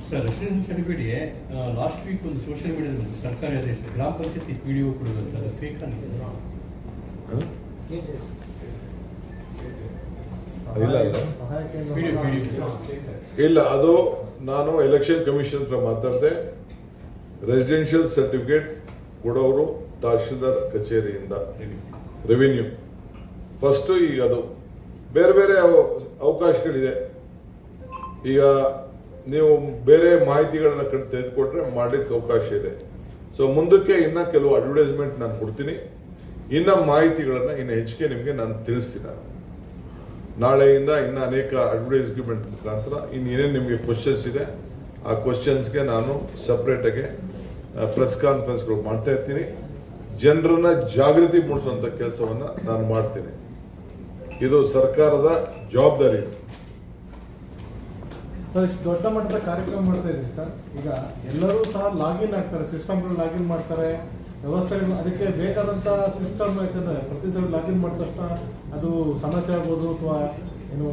ಸರ್, ರೆಸಿಡೆನ್ಷಿಯಲ್ ಸರ್ಟಿಫಿಕೇಟ್ಗೆ ಲಾಸ್ಟ್ ವೀಕ್ ಒಂದು ಸೋಷಿಯಲ್ ಮೀಡಿಯಾದಲ್ಲಿ ಸರ್ಕಾರಿ ಆದೇಶ ಗ್ರಾಮ ಪಂಚಾಯತಿ PDO ಕೊಡಬೇಕು, ಅದು ಫೇಕ್ ಆಗಿದೆ. ಇಲ್ಲ, ಅದು ನಾನು ಎಲೆಕ್ಷನ್ ಕಮಿಷನ್ ಹತ್ರ ಮಾತಾಡಿದೆ. ರೆಸಿಡೆನ್ಷಿಯಲ್ ಸರ್ಟಿಫಿಕೇಟ್ ಕೊಡೋರು ತಹಶೀಲ್ದಾರ್ ಕಚೇರಿಯಿಂದ, ರೆವಿನ್ಯೂ ಫಸ್ಟ್. ಈಗ ಅದು ಬೇರೆ ಬೇರೆ ಅವಕಾಶಗಳಿದೆ. ಈಗ ನೀವು ಬೇರೆ ಮಾಹಿತಿಗಳನ್ನ ತೆಗೆದುಕೊಟ್ರೆ ಮಾಡಲಿಕ್ಕೆ ಅವಕಾಶ ಇದೆ. ಸೊ ಮುಂದಕ್ಕೆ ಇನ್ನ ಕೆಲವು ಅಡ್ವರ್ಟೈಸ್ಮೆಂಟ್ ನಾನು ಕೊಡ್ತೀನಿ. ಇನ್ನ ಮಾಹಿತಿಗಳನ್ನ ಇನ್ನು ಹೆಚ್ಚಿಗೆ ನಿಮಗೆ ನಾನು ತಿಳಿಸ್ತೀನಿ. ನಾಳೆಯಿಂದ ಇನ್ನು ಅನೇಕ ಅಡ್ವರ್ಟೈಸ್ಮೆಂಟ್ ಮುಖಾಂತರ ಇನ್ನೇನೇನು ನಿಮಗೆ ಕ್ವಶನ್ಸ್ ಇದೆ ಆ ಕ್ವಶನ್ಸ್ಗೆ ನಾನು ಸಪ್ರೇಟಾಗಿ ಪ್ರೆಸ್ ಕಾನ್ಫರೆನ್ಸ್ಗಳು ಮಾಡ್ತಾ ಇರ್ತೀನಿ. ಜನರನ್ನ ಜಾಗೃತಿ ಮೂಡಿಸುವಂಥ ಕೆಲಸವನ್ನ ನಾನು ಮಾಡ್ತೀನಿ. ಇದು ಸರ್ಕಾರದ ಜವಾಬ್ದಾರಿ. ಸರ್, ಇಷ್ಟು ದೊಡ್ಡ ಮಟ್ಟದ ಕಾರ್ಯಕ್ರಮ ಮಾಡ್ತಾ ಇದ್ದೀವಿ ಸರ್. ಈಗ ಎಲ್ಲರೂ ಸಹ ಲಾಗಿನ್ ಆಗ್ತಾರೆ, ಸಿಸ್ಟಮ್ಗಳು ಲಾಗಿನ್ ಮಾಡ್ತಾರೆ, ವ್ಯವಸ್ಥೆಗಳು ಅದಕ್ಕೆ ಬೇಕಾದಂಥ ಸಿಸ್ಟಮ್. ಯಾಕಂದರೆ ಪ್ರತಿ ಸಲ ಲಾಗಿನ್ ಮಾಡಿದ ತಕ್ಷಣ ಅದು ಸಮಸ್ಯೆ ಆಗ್ಬೋದು ಅಥವಾ ಏನು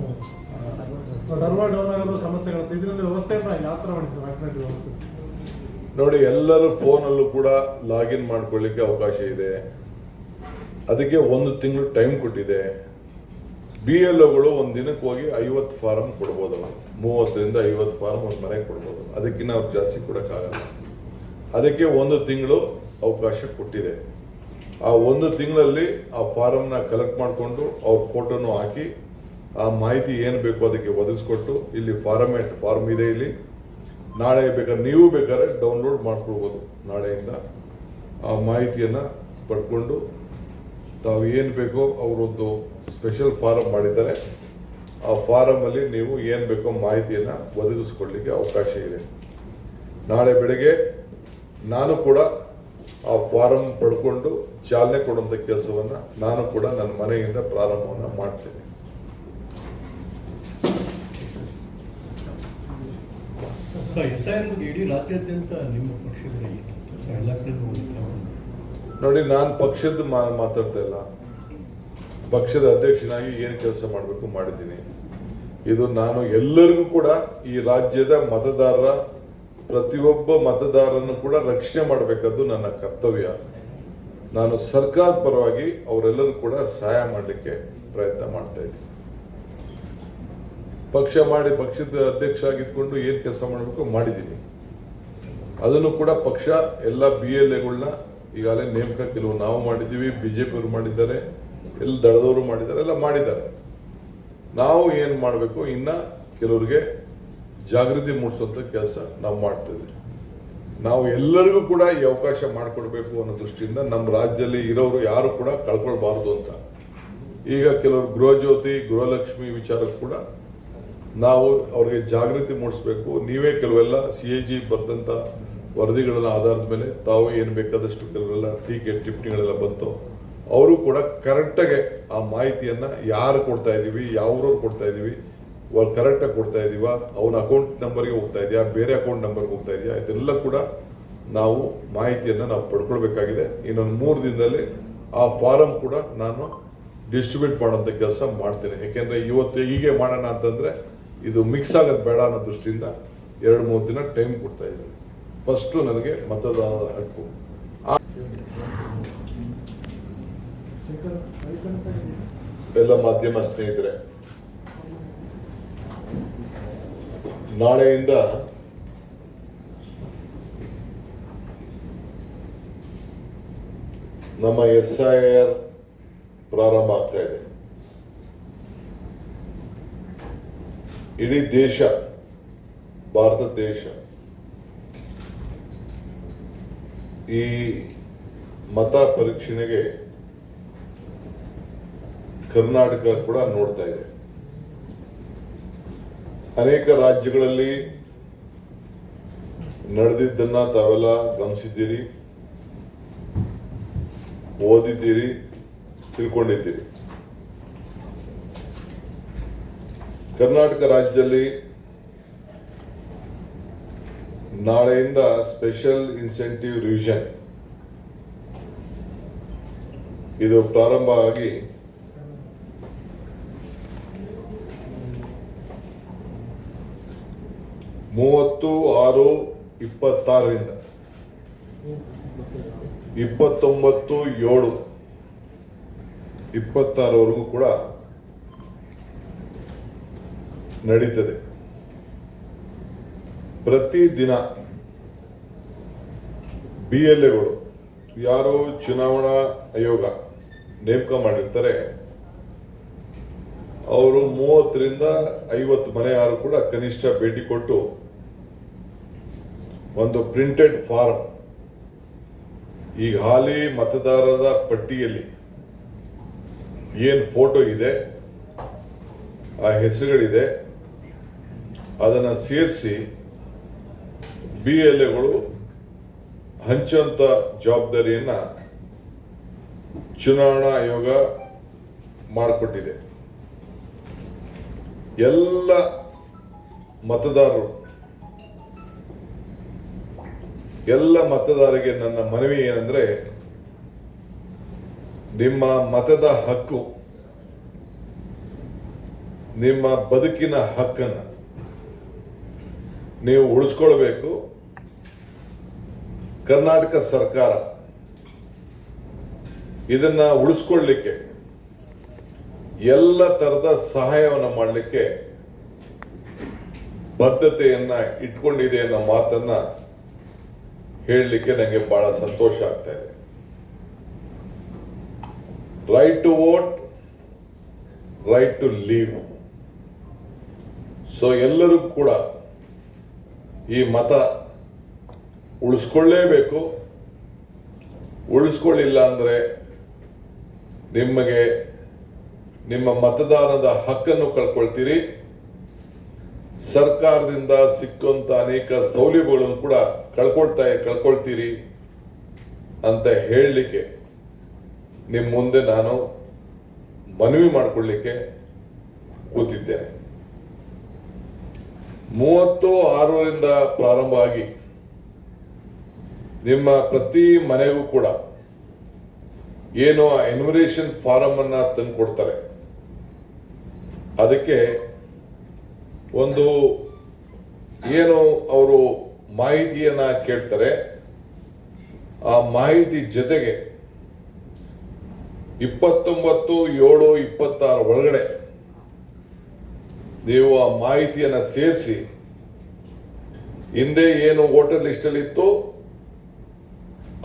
ಸರ್ವರ್ ಡೌನ್ ಆಗೋದು ಸಮಸ್ಯೆಗಳು. ಇದರಲ್ಲಿ ವ್ಯವಸ್ಥೆಯನ್ನು ಯಾವ ಥರ ಮಾಡ್ತೀವಿ ಆಲ್ಟರ್ನೇಟಿವ್ ವ್ಯವಸ್ಥೆ? ನೋಡಿ, ಎಲ್ಲರೂ ಫೋನಲ್ಲೂ ಕೂಡ ಲಾಗಿನ್ ಮಾಡ್ಕೊಳ್ಳಿಕ್ಕೆ ಅವಕಾಶ ಇದೆ. ಅದಕ್ಕೆ 1 ತಿಂಗಳು ಟೈಮ್ ಕೊಟ್ಟಿದೆ. BLOಗಳು ಒಂದು ದಿನಕ್ಕೆ ಹೋಗಿ 50 ಫಾರಂ ಕೊಡ್ಬೋದು. 30 ರಿಂದ 50 ಫಾರಂ ಒಂದು ಮನೆಗೆ ಕೊಡ್ಬೋದು. ಅದಕ್ಕಿಂತ ಅವ್ರು ಜಾಸ್ತಿ ಕೊಡೋಕ್ಕಾಗಲ್ಲ. ಅದಕ್ಕೆ 1 ತಿಂಗಳು ಅವಕಾಶ ಕೊಟ್ಟಿದೆ. ಆ 1 ತಿಂಗಳಲ್ಲಿ ಆ ಫಾರಮ್ನ ಕಲೆಕ್ಟ್ ಮಾಡಿಕೊಂಡು ಅವ್ರ ಫೋಟೋನು ಹಾಕಿ ಆ ಮಾಹಿತಿ ಏನು ಬೇಕು ಅದಕ್ಕೆ ಒದಗಿಸ್ಕೊಟ್ಟು, ಇಲ್ಲಿ ಫಾರ್ಮ್ ಇದೆ, ಇಲ್ಲಿ ನಾಳೆ ಬೇಕಾದ್ರೆ ನೀವು ಬೇಕಾದ್ರೆ ಡೌನ್ಲೋಡ್ ಮಾಡ್ಕೊಳ್ಬೋದು. ನಾಳೆಯಿಂದ ಆ ಮಾಹಿತಿಯನ್ನು ಪಡ್ಕೊಂಡು ತಾವು ಏನು ಬೇಕೋ ಅವರೊಂದು ಸ್ಪೆಷಲ್ ಫಾರಮ್ ಮಾಡಿದ್ದಾರೆ. ಆ ಫಾರಮಲ್ಲಿ ನೀವು ಏನು ಬೇಕೋ ಮಾಹಿತಿಯನ್ನು ಒದಗಿಸ್ಕೊಳ್ಳಿಕ್ಕೆ ಅವಕಾಶ ಇದೆ. ನಾಳೆ ಬೆಳಗ್ಗೆ ನಾನು ಕೂಡ ಆ ಫಾರಂ ಪಡ್ಕೊಂಡು ಚಾಲನೆ ಕೊಡುವಂಥ ಕೆಲಸವನ್ನು ನಾನು ಕೂಡ ನನ್ನ ಮನೆಯಿಂದ ಪ್ರಾರಂಭವನ್ನು ಮಾಡ್ತೇನೆ. ಸರ್, SIR ಇಡೀ ರಾಜ್ಯಾದ್ಯಂತ ನಿಮ್ಮ ಪಕ್ಷದ ಕೆಲಸ ಎಲ್ಲ ಕಡೆ ನೋಡಿ, ನಾನು ಪಕ್ಷದ ಮಾತಾಡ್ತಾ ಇಲ್ಲ. ಪಕ್ಷದ ಅಧ್ಯಕ್ಷನಾಗಿ ಏನು ಕೆಲಸ ಮಾಡಬೇಕು ಮಾಡಿದ್ದೀನಿ. ಇದು ನಾನು ಎಲ್ಲರಿಗೂ ಕೂಡ ಈ ರಾಜ್ಯದ ಮತದಾರರ ಪ್ರತಿಯೊಬ್ಬ ಮತದಾರರನ್ನು ಕೂಡ ರಕ್ಷಣೆ ಮಾಡಬೇಕಾದ್ದು ನನ್ನ ಕರ್ತವ್ಯ. ನಾನು ಸರ್ಕಾರದ ಪರವಾಗಿ ಅವರೆಲ್ಲರೂ ಕೂಡ ಸಹಾಯ ಮಾಡಲಿಕ್ಕೆ ಪ್ರಯತ್ನ ಮಾಡ್ತಾ ಇದ್ದೀನಿ. ಪಕ್ಷದ ಅಧ್ಯಕ್ಷ ಆಗಿದ್ಕೊಂಡು ಏನು ಕೆಲಸ ಮಾಡಬೇಕು ಮಾಡಿದ್ದೀನಿ. ಅದನ್ನು ಕೂಡ ಪಕ್ಷ ಎಲ್ಲ BLAಗಳನ್ನ ಈಗಾಗಲೇ ನೇಮಕ ಕೆಲವು ನಾವು ಮಾಡಿದ್ದೀವಿ, BJP ಅವರು ಮಾಡಿದ್ದಾರೆ, ಎಲ್ಲ ದಳದವರು ಮಾಡಿದ್ದಾರೆ, ಎಲ್ಲ ಮಾಡಿದ್ದಾರೆ. ನಾವು ಏನು ಮಾಡಬೇಕು, ಇನ್ನ ಕೆಲವರಿಗೆ ಜಾಗೃತಿ ಮೂಡಿಸುವಂಥ ಕೆಲಸ ನಾವು ಮಾಡ್ತಿದ್ವಿ. ನಾವು ಎಲ್ಲರಿಗೂ ಕೂಡ ಈ ಅವಕಾಶ ಮಾಡಿಕೊಡ್ಬೇಕು ಅನ್ನೋ ದೃಷ್ಟಿಯಿಂದ ನಮ್ಮ ರಾಜ್ಯದಲ್ಲಿ ಇರೋರು ಯಾರು ಕೂಡ ಕಳ್ಕೊಳ್ಬಾರ್ದು ಅಂತ. ಈಗ ಕೆಲವರು ಗೃಹಜ್ಯೋತಿ, ಗೃಹಲಕ್ಷ್ಮಿ ವಿಚಾರಕ್ಕೂ ಕೂಡ ನಾವು ಅವ್ರಿಗೆ ಜಾಗೃತಿ ಮೂಡಿಸ್ಬೇಕು. ನೀವೇ ಕೆಲವೆಲ್ಲ CAG ಬರೆದಂಥ ವರದಿಗಳ ಆಧಾರದ ಮೇಲೆ ತಾವು ಏನು ಬೇಕಾದಷ್ಟು ಕೆಲವರೆಲ್ಲ ಟಿಪ್ಪಣಿಗಳೆಲ್ಲ ಬಂತು. ಅವರು ಕೂಡ ಕರೆಕ್ಟಾಗಿ ಆ ಮಾಹಿತಿಯನ್ನು ಯಾರು ಕೊಡ್ತಾ ಇದ್ದೀವಿ, ಯಾವ್ರವ್ರು ಕೊಡ್ತಾ ಇದ್ದೀವಿ, ಕರೆಕ್ಟಾಗಿ ಕೊಡ್ತಾ ಇದ್ದೀವ, ಅವನ ಅಕೌಂಟ್ ನಂಬರ್ಗೆ ಹೋಗ್ತಾ ಇದೆಯಾ, ಬೇರೆ ಅಕೌಂಟ್ ನಂಬರ್ಗೆ ಹೋಗ್ತಾ ಇದೆಯಾ, ಇದೆಲ್ಲ ಕೂಡ ನಾವು ಮಾಹಿತಿಯನ್ನು ನಾವು ಪಡ್ಕೊಳ್ಬೇಕಾಗಿದೆ. ಇನ್ನೊಂದು 3 ದಿನದಲ್ಲಿ ಆ ಫಾರಂ ಕೂಡ ನಾನು ಡಿಸ್ಟ್ರಿಬ್ಯೂಟ್ ಮಾಡೋಂಥ ಕೆಲಸ ಮಾಡ್ತೇನೆ. ಯಾಕೆಂದರೆ ಇವತ್ತು ಹೀಗೆ ಮಾಡೋಣ ಅಂತಂದರೆ ಇದು ಮಿಕ್ಸ್ ಆಗೋದು ಬೇಡ ಅನ್ನೋ ದೃಷ್ಟಿಯಿಂದ 2-3 ದಿನ ಟೈಮ್ ಕೊಡ್ತಾ ಇದ್ದೀನಿ. ಫಸ್ಟು ನನಗೆ ಮತದಾನದ ಹಕ್ಕು. ಎಲ್ಲ ಮಾಧ್ಯಮ ಸ್ನೇಹಿತರೆ, ನಾಳೆಯಿಂದ ನಮ್ಮ SIR ಪ್ರಾರಂಭ ಆಗ್ತಾ ಇದೆ. ಇಡೀ ದೇಶ, ಭಾರತ ದೇಶ ಈ ಮತ ಪರೀಕ್ಷಣೆಗೆ ಕರ್ನಾಟಕ ಕೂಡ ನೋಡ್ತಾ ಇದೆ. ಅನೇಕ ರಾಜ್ಯಗಳಲ್ಲಿ ನಡೆದಿದ್ದನ್ನ ತಾವೆಲ್ಲ ಗಮನಿಸಿದ್ದೀರಿ, ಓದಿದ್ದೀರಿ, ತಿಳ್ಕೊಂಡಿದ್ದೀರಿ. ಕರ್ನಾಟಕ ರಾಜ್ಯದಲ್ಲಿ ನಾಳೆಯಿಂದ ಸ್ಪೆಷಲ್ ಇನ್ಸೆಂಟಿವ್ ರಿವಿಷನ್ ಇದು ಪ್ರಾರಂಭ ಆಗಿ ಮೂವತ್ತು 6/26 29/7/26 ಕೂಡ ನಡೀತದೆ. ಪ್ರತಿದಿನ BLAಗಳು ಯಾರು ಚುನಾವಣಾ ಆಯೋಗ ನೇಮಕ ಮಾಡಿರ್ತಾರೆ ಅವರು 30 ರಿಂದ 50 ಮನೆ ಯಾರು ಕೂಡ ಕನಿಷ್ಠ ಭೇಟಿ ಕೊಟ್ಟು ಒಂದು ಪ್ರಿಂಟೆಡ್ ಫಾರ್ಮ್, ಈಗ ಹಾಲಿ ಮತದಾರರ ಪಟ್ಟಿಯಲ್ಲಿ ಏನ್ ಫೋಟೋ ಇದೆ, ಆ ಹೆಸರುಗಳಿದೆ, ಅದನ್ನ ಸೇರಿಸಿ BLAಗಳು ಹಂಚುವಂತ ಜವಾಬ್ದಾರಿಯನ್ನ ಚುನಾವಣಾ ಆಯೋಗ ಮಾಡಿಕೊಟ್ಟಿದೆ. ಎಲ್ಲ ಮತದಾರರಿಗೆ ನನ್ನ ಮನವಿ ಏನಂದ್ರೆ, ನಿಮ್ಮ ಮತದ ಹಕ್ಕು, ನಿಮ್ಮ ಬದುಕಿನ ಹಕ್ಕನ್ನ ನೀವು ಉಳಿಸ್ಕೊಳ್ಬೇಕು. ಕರ್ನಾಟಕ ಸರ್ಕಾರ ಇದನ್ನ ಉಳಿಸ್ಕೊಳ್ಳಿಕ್ಕೆ ಎಲ್ಲ ತರದ ಸಹಾಯವನ್ನು ಮಾಡಲಿಕ್ಕೆ ಬದ್ಧತೆಯನ್ನ ಇಟ್ಕೊಂಡಿದೆ ಅನ್ನೋ ಮಾತನ್ನ ಹೇಳಲಿಕ್ಕೆ ನನಗೆ ಬಹಳ ಸಂತೋಷ ಆಗ್ತಾ ಇದೆ. Right to vote, right to leave. So ಎಲ್ಲರೂ ಕೂಡ ಈ ಮತ ಉಳಿಸ್ಕೊಳ್ಳೇಬೇಕು. ಉಳಿಸ್ಕೊಳ್ಳಿಲ್ಲ ಅಂದ್ರೆ ನಿಮಗೆ ನಿಮ್ಮ ಮತದಾನದ ಹಕ್ಕನ್ನು ಕಳ್ಕೊಳ್ತೀರಿ. ಸರ್ಕಾರದಿಂದ ಸಿಕ್ಕುವಂತ ಅನೇಕ ಸೌಲಭ್ಯಗಳನ್ನು ಕೂಡ ಕಳ್ಕೊಳ್ತೀರಿ ಅಂತ ಹೇಳಲಿಕ್ಕೆ ನಿಮ್ಮ ಮುಂದೆ ನಾನು ಮನವಿ ಮಾಡಿಕೊಳ್ಳಿಕ್ಕೆ ಕೂತಿದ್ದೇನೆ. 30/6 ಪ್ರಾರಂಭ ಆಗಿ ನಿಮ್ಮ ಪ್ರತಿ ಮನೆಗೂ ಕೂಡ ಏನು ಎನ್ಯುಮರೇಷನ್ ಫಾರಂ ಅನ್ನ ತಂದು ಕೊಡ್ತಾರೆ, ಅದಕ್ಕೆ ಒಂದು ಏನು ಅವರು ಮಾಹಿತಿಯನ್ನ ಕೇಳ್ತಾರೆ, ಆ ಮಾಹಿತಿ ಜೊತೆಗೆ 29/7/26 ಒಳಗಡೆ ನೀವು ಆ ಮಾಹಿತಿಯನ್ನ ಸೇರಿಸಿ ಹಿಂದೆ ಏನು ವೋಟರ್ ಲಿಸ್ಟ್ ಅಲ್ಲಿ ಇತ್ತು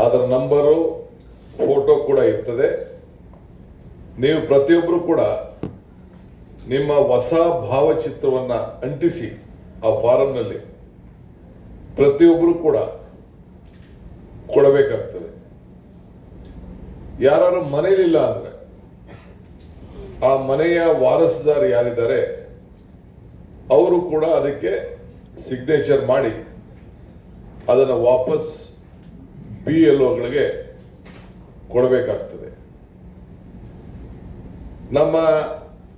ಅದರ ನಂಬರು, ಫೋಟೋ ಕೂಡ ಇರ್ತದೆ. ನೀವು ಪ್ರತಿಯೊಬ್ಬರು ಕೂಡ ನಿಮ್ಮ ಹೊಸ ಭಾವಚಿತ್ರವನ್ನ ಅಂಟಿಸಿ ಆ ಫಾರಂನಲ್ಲಿ ಪ್ರತಿಯೊಬ್ಬರು ಕೂಡ ಕೊಡಬೇಕಾಗ್ತದೆ. ಯಾರು ಮನೆಯಲ್ಲಿಲ್ಲ ಅಂದ್ರೆ ಆ ಮನೆಯ ವಾರಸುದಾರ ಯಾರಿದ್ದಾರೆ ಅವರು ಕೂಡ ಅದಕ್ಕೆ ಸಿಗ್ನೇಚರ್ ಮಾಡಿ ಅದನ್ನು ವಾಪಸ್ BLOಗಳಿಗೆ ಕೊಡಬೇಕಾಗ್ತದೆ. ನಮ್ಮ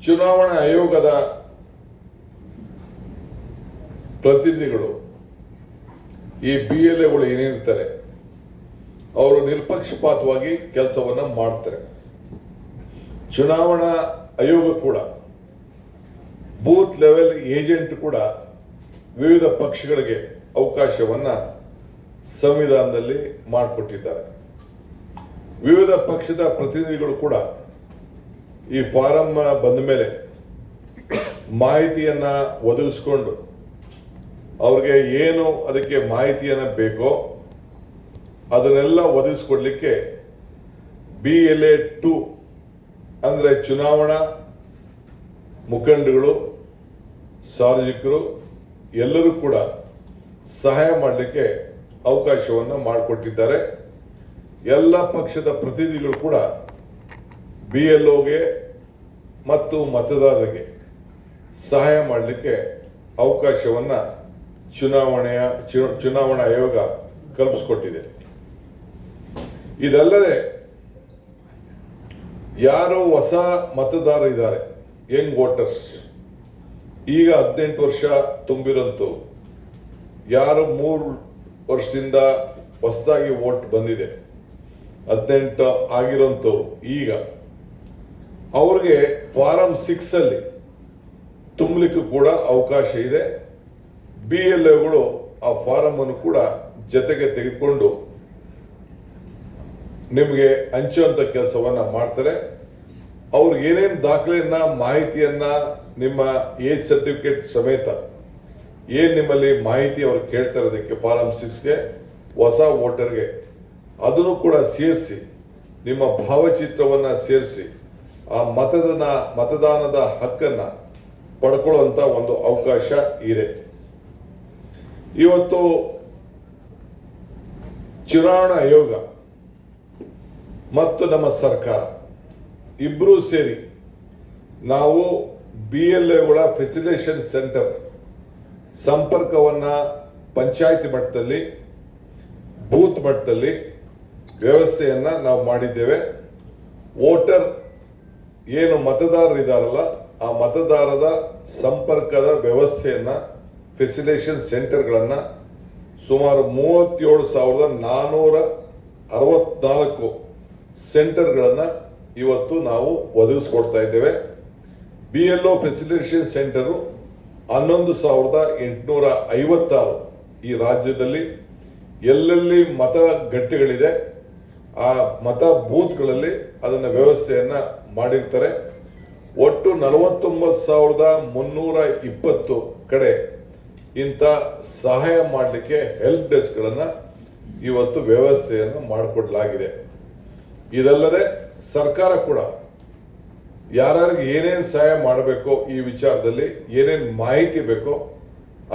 ಚುನಾವಣಾ ಆಯೋಗದ ಪ್ರತಿನಿಧಿಗಳು ಈ BLAಗಳು ಏನಿರ್ತಾರೆ ಅವರು ನಿಷ್ಪಕ್ಷಪಾತವಾಗಿ ಕೆಲಸವನ್ನ ಮಾಡ್ತಾರೆ. ಚುನಾವಣಾ ಆಯೋಗ ಕೂಡ ಬೂತ್ ಲೆವೆಲ್ ಏಜೆಂಟ್ ಕೂಡ ವಿವಿಧ ಪಕ್ಷಗಳಿಗೆ ಅವಕಾಶವನ್ನ ಸಂವಿಧಾನದಲ್ಲಿ ಮಾಡಿಕೊಟ್ಟಿದ್ದಾರೆ. ವಿವಿಧ ಪಕ್ಷದ ಪ್ರತಿನಿಧಿಗಳು ಕೂಡ ಈ ಫಾರಂ ಬಂದ ಮೇಲೆ ಮಾಹಿತಿಯನ್ನ ಒದಗಿಸ್ಕೊಂಡು ಅವ್ರಿಗೆ ಏನು ಅದಕ್ಕೆ ಮಾಹಿತಿಯನ್ನ ಬೇಕೋ ಅದನ್ನೆಲ್ಲ ಒದಗಿಸ್ಕೊಡ್ಲಿಕ್ಕೆ BLA 2 ಅಂದ್ರೆ ಚುನಾವಣಾ ಮುಖಂಡಗಳು, ಸಾರ್ವಜನಿಕರು ಎಲ್ಲರೂ ಕೂಡ ಸಹಾಯ ಮಾಡಲಿಕ್ಕೆ ಅವಕಾಶವನ್ನು ಮಾಡಿಕೊಟ್ಟಿದ್ದಾರೆ. ಎಲ್ಲ ಪಕ್ಷದ ಪ್ರತಿನಿಧಿಗಳು ಕೂಡ BLOಗೆ ಮತ್ತು ಮತದಾರರಿಗೆ ಸಹಾಯ ಮಾಡಲಿಕ್ಕೆ ಅವಕಾಶವನ್ನ ಚುನಾವಣಾ ಆಯೋಗ ಕಲ್ಪಿಸಿಕೊಟ್ಟಿದೆ. ಇದಲ್ಲದೆ ಯಾರು ಹೊಸ ಮತದಾರರಿದ್ದಾರೆ, ಯಂಗ್ ವೋಟರ್ಸ್, ಈಗ 18 ವರ್ಷ ತುಂಬಿರಂತು ಯಾರು 3 ವರ್ಷದಿಂದ ಹೊಸದಾಗಿ ವೋಟ್ ಬಂದಿದೆ 18 ಆಗಿರೋಂಥವ್ರು ಈಗ ಅವ್ರಿಗೆ ಫಾರಂ 6 ಅಲ್ಲಿ ತುಂಬಲಿಕ್ಕೂ ಕೂಡ ಅವಕಾಶ ಇದೆ. BLOಗಳು ಆ ಫಾರಂ ಅನ್ನು ಕೂಡ ಜೊತೆಗೆ ತೆಗೆದುಕೊಂಡು ನಿಮಗೆ ಹಂಚುವಂತ ಕೆಲಸವನ್ನ ಮಾಡ್ತಾರೆ. ಅವ್ರಿಗೆ ಏನೇನು ದಾಖಲೆಯನ್ನ ಮಾಹಿತಿಯನ್ನ ನಿಮ್ಮ ಏಜ್ ಸರ್ಟಿಫಿಕೇಟ್ ಸಮೇತ ಏನ್ ನಿಮ್ಮಲ್ಲಿ ಮಾಹಿತಿ ಅವ್ರು ಕೇಳ್ತಾ ಇರೋದಕ್ಕೆ ಫಾರಂ 6ಗೆ ಹೊಸ ವೋಟರ್ಗೆ ಅದನ್ನು ಕೂಡ ಸೇರಿಸಿ ನಿಮ್ಮ ಭಾವಚಿತ್ರವನ್ನ ಸೇರಿಸಿ ಆ ಮತದಾನದ ಹಕ್ಕನ್ನ ಪಡ್ಕೊಳ್ಳುವಂತ ಒಂದು ಅವಕಾಶ ಇದೆ. ಇವತ್ತು ಚುನಾವಣಾ ಆಯೋಗ ಮತ್ತು ನಮ್ಮ ಸರ್ಕಾರ ಇಬ್ರು ಸೇರಿ ನಾವು BLOಗಳ ಫೆಸಿಲಿಟೇಷನ್ ಸೆಂಟರ್ ಸಂಪರ್ಕವನ್ನ ಪಂಚಾಯತಿ ಮಟ್ಟದಲ್ಲಿ ಬೂತ್ ಮಟ್ಟದಲ್ಲಿ ವ್ಯವಸ್ಥೆಯನ್ನ ನಾವು ಮಾಡಿದ್ದೇವೆ. ವೋಟರ್ ಏನು ಮತದಾರರಿದ್ದಾರಲ್ಲ ಆ ಮತದಾರರ ಸಂಪರ್ಕದ ವ್ಯವಸ್ಥೆಯನ್ನ ಫೆಸಿಲಿಟೇಷನ್ ಸೆಂಟರ್ಗಳನ್ನ ಸುಮಾರು 37,464 ಸೆಂಟರ್ಗಳನ್ನ ಇವತ್ತು ನಾವು ಒದಗಿಸ್ಕೊಡ್ತಾ ಇದ್ದೇವೆ. BLO ಫೆಸಿಲಿಟೇಷನ್ ಸೆಂಟರು 11,856 ಈ ರಾಜ್ಯದಲ್ಲಿ ಎಲ್ಲೆಲ್ಲಿ ಮತಗಟ್ಟೆಗಳಿದೆ ಆ ಮತ ಬೂತ್ಗಳಲ್ಲಿ ಅದನ್ನ ವ್ಯವಸ್ಥೆಯನ್ನ ಮಾಡಿರ್ತಾರೆ. ಒಟ್ಟು 49,320 ಕಡೆ ಇಂಥ ಸಹಾಯ ಮಾಡಲಿಕ್ಕೆ ಹೆಲ್ಪ್ ಡೆಸ್ಕ್ಗಳನ್ನ ಇವತ್ತು ವ್ಯವಸ್ಥೆಯನ್ನು ಮಾಡಿಕೊಡ್ಲಾಗಿದೆ. ಇದಲ್ಲದೆ ಸರ್ಕಾರ ಕೂಡ ಯಾರ್ಯಾರಿಗೆ ಏನೇನು ಸಹಾಯ ಮಾಡಬೇಕೋ ಈ ವಿಚಾರದಲ್ಲಿ ಏನೇನು ಮಾಹಿತಿ ಬೇಕೋ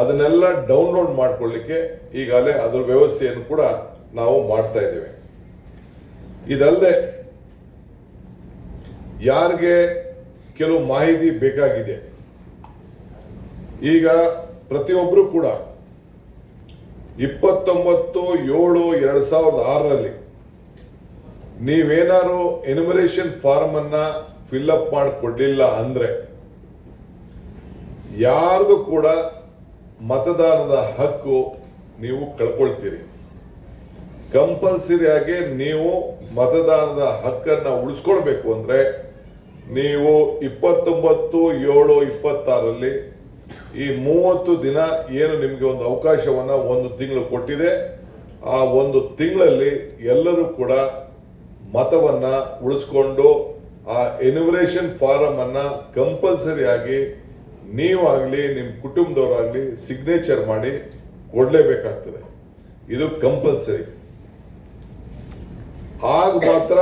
ಅದನ್ನೆಲ್ಲ ಡೌನ್ಲೋಡ್ ಮಾಡ್ಕೊಳ್ಳಿಕ್ಕೆ ಈಗಾಗಲೇ ಅದರ ವ್ಯವಸ್ಥೆಯನ್ನು ಕೂಡ ನಾವು ಮಾಡ್ತಾ ಇದ್ದೇವೆ. ಇದಲ್ಲದೆ ಯಾರಿಗೆ ಕೆಲವು ಮಾಹಿತಿ ಬೇಕಾಗಿದೆ, ಈಗ ಪ್ರತಿಯೊಬ್ಬರು ಕೂಡ 29/7/2006 ನೀವೇನಾದ್ರು ಎನ್ಯುಮರೇಷನ್ ಫಾರ್ಮ್ ಅನ್ನ ಫಿಲ್ಅಪ್ ಮಾಡಿಕೊಡ್ಲಿಲ್ಲ ಅಂದ್ರೆ ಯಾರ್ದು ಕೂಡ ಮತದಾನದ ಹಕ್ಕು ನೀವು ಕಳ್ಕೊಳ್ತೀರಿ. ಕಂಪಲ್ಸರಿ ಆಗಿ ನೀವು ಮತದಾನದ ಹಕ್ಕನ್ನ ಉಳಿಸ್ಕೊಳ್ಬೇಕು ಅಂದ್ರೆ ನೀವು 29/7/26 ಈ 30 ದಿನ ಏನು ನಿಮ್ಗೆ ಒಂದು ಅವಕಾಶವನ್ನ 1 ತಿಂಗಳು ಕೊಟ್ಟಿದೆ, ಆ 1 ತಿಂಗಳಲ್ಲಿ ಎಲ್ಲರೂ ಕೂಡ ಮತವನ್ನ ಉಳಿಸ್ಕೊಂಡು ಆ ಎನ್ಯುಮರೇಷನ್ ಫಾರಂ ಅನ್ನ ಕಂಪಲ್ಸರಿ ಆಗಿ ನೀವಾಗ್ಲಿ ನಿಮ್ಮ ಕುಟುಂಬದವರಾಗ್ಲಿ ಸಿಗ್ನೇಚರ್ ಮಾಡಿ ಕೊಡ್ಲೇಬೇಕಾಗ್ತದೆ. ಇದು ಕಂಪಲ್ಸರಿ. ಆಗ ಮಾತ್ರ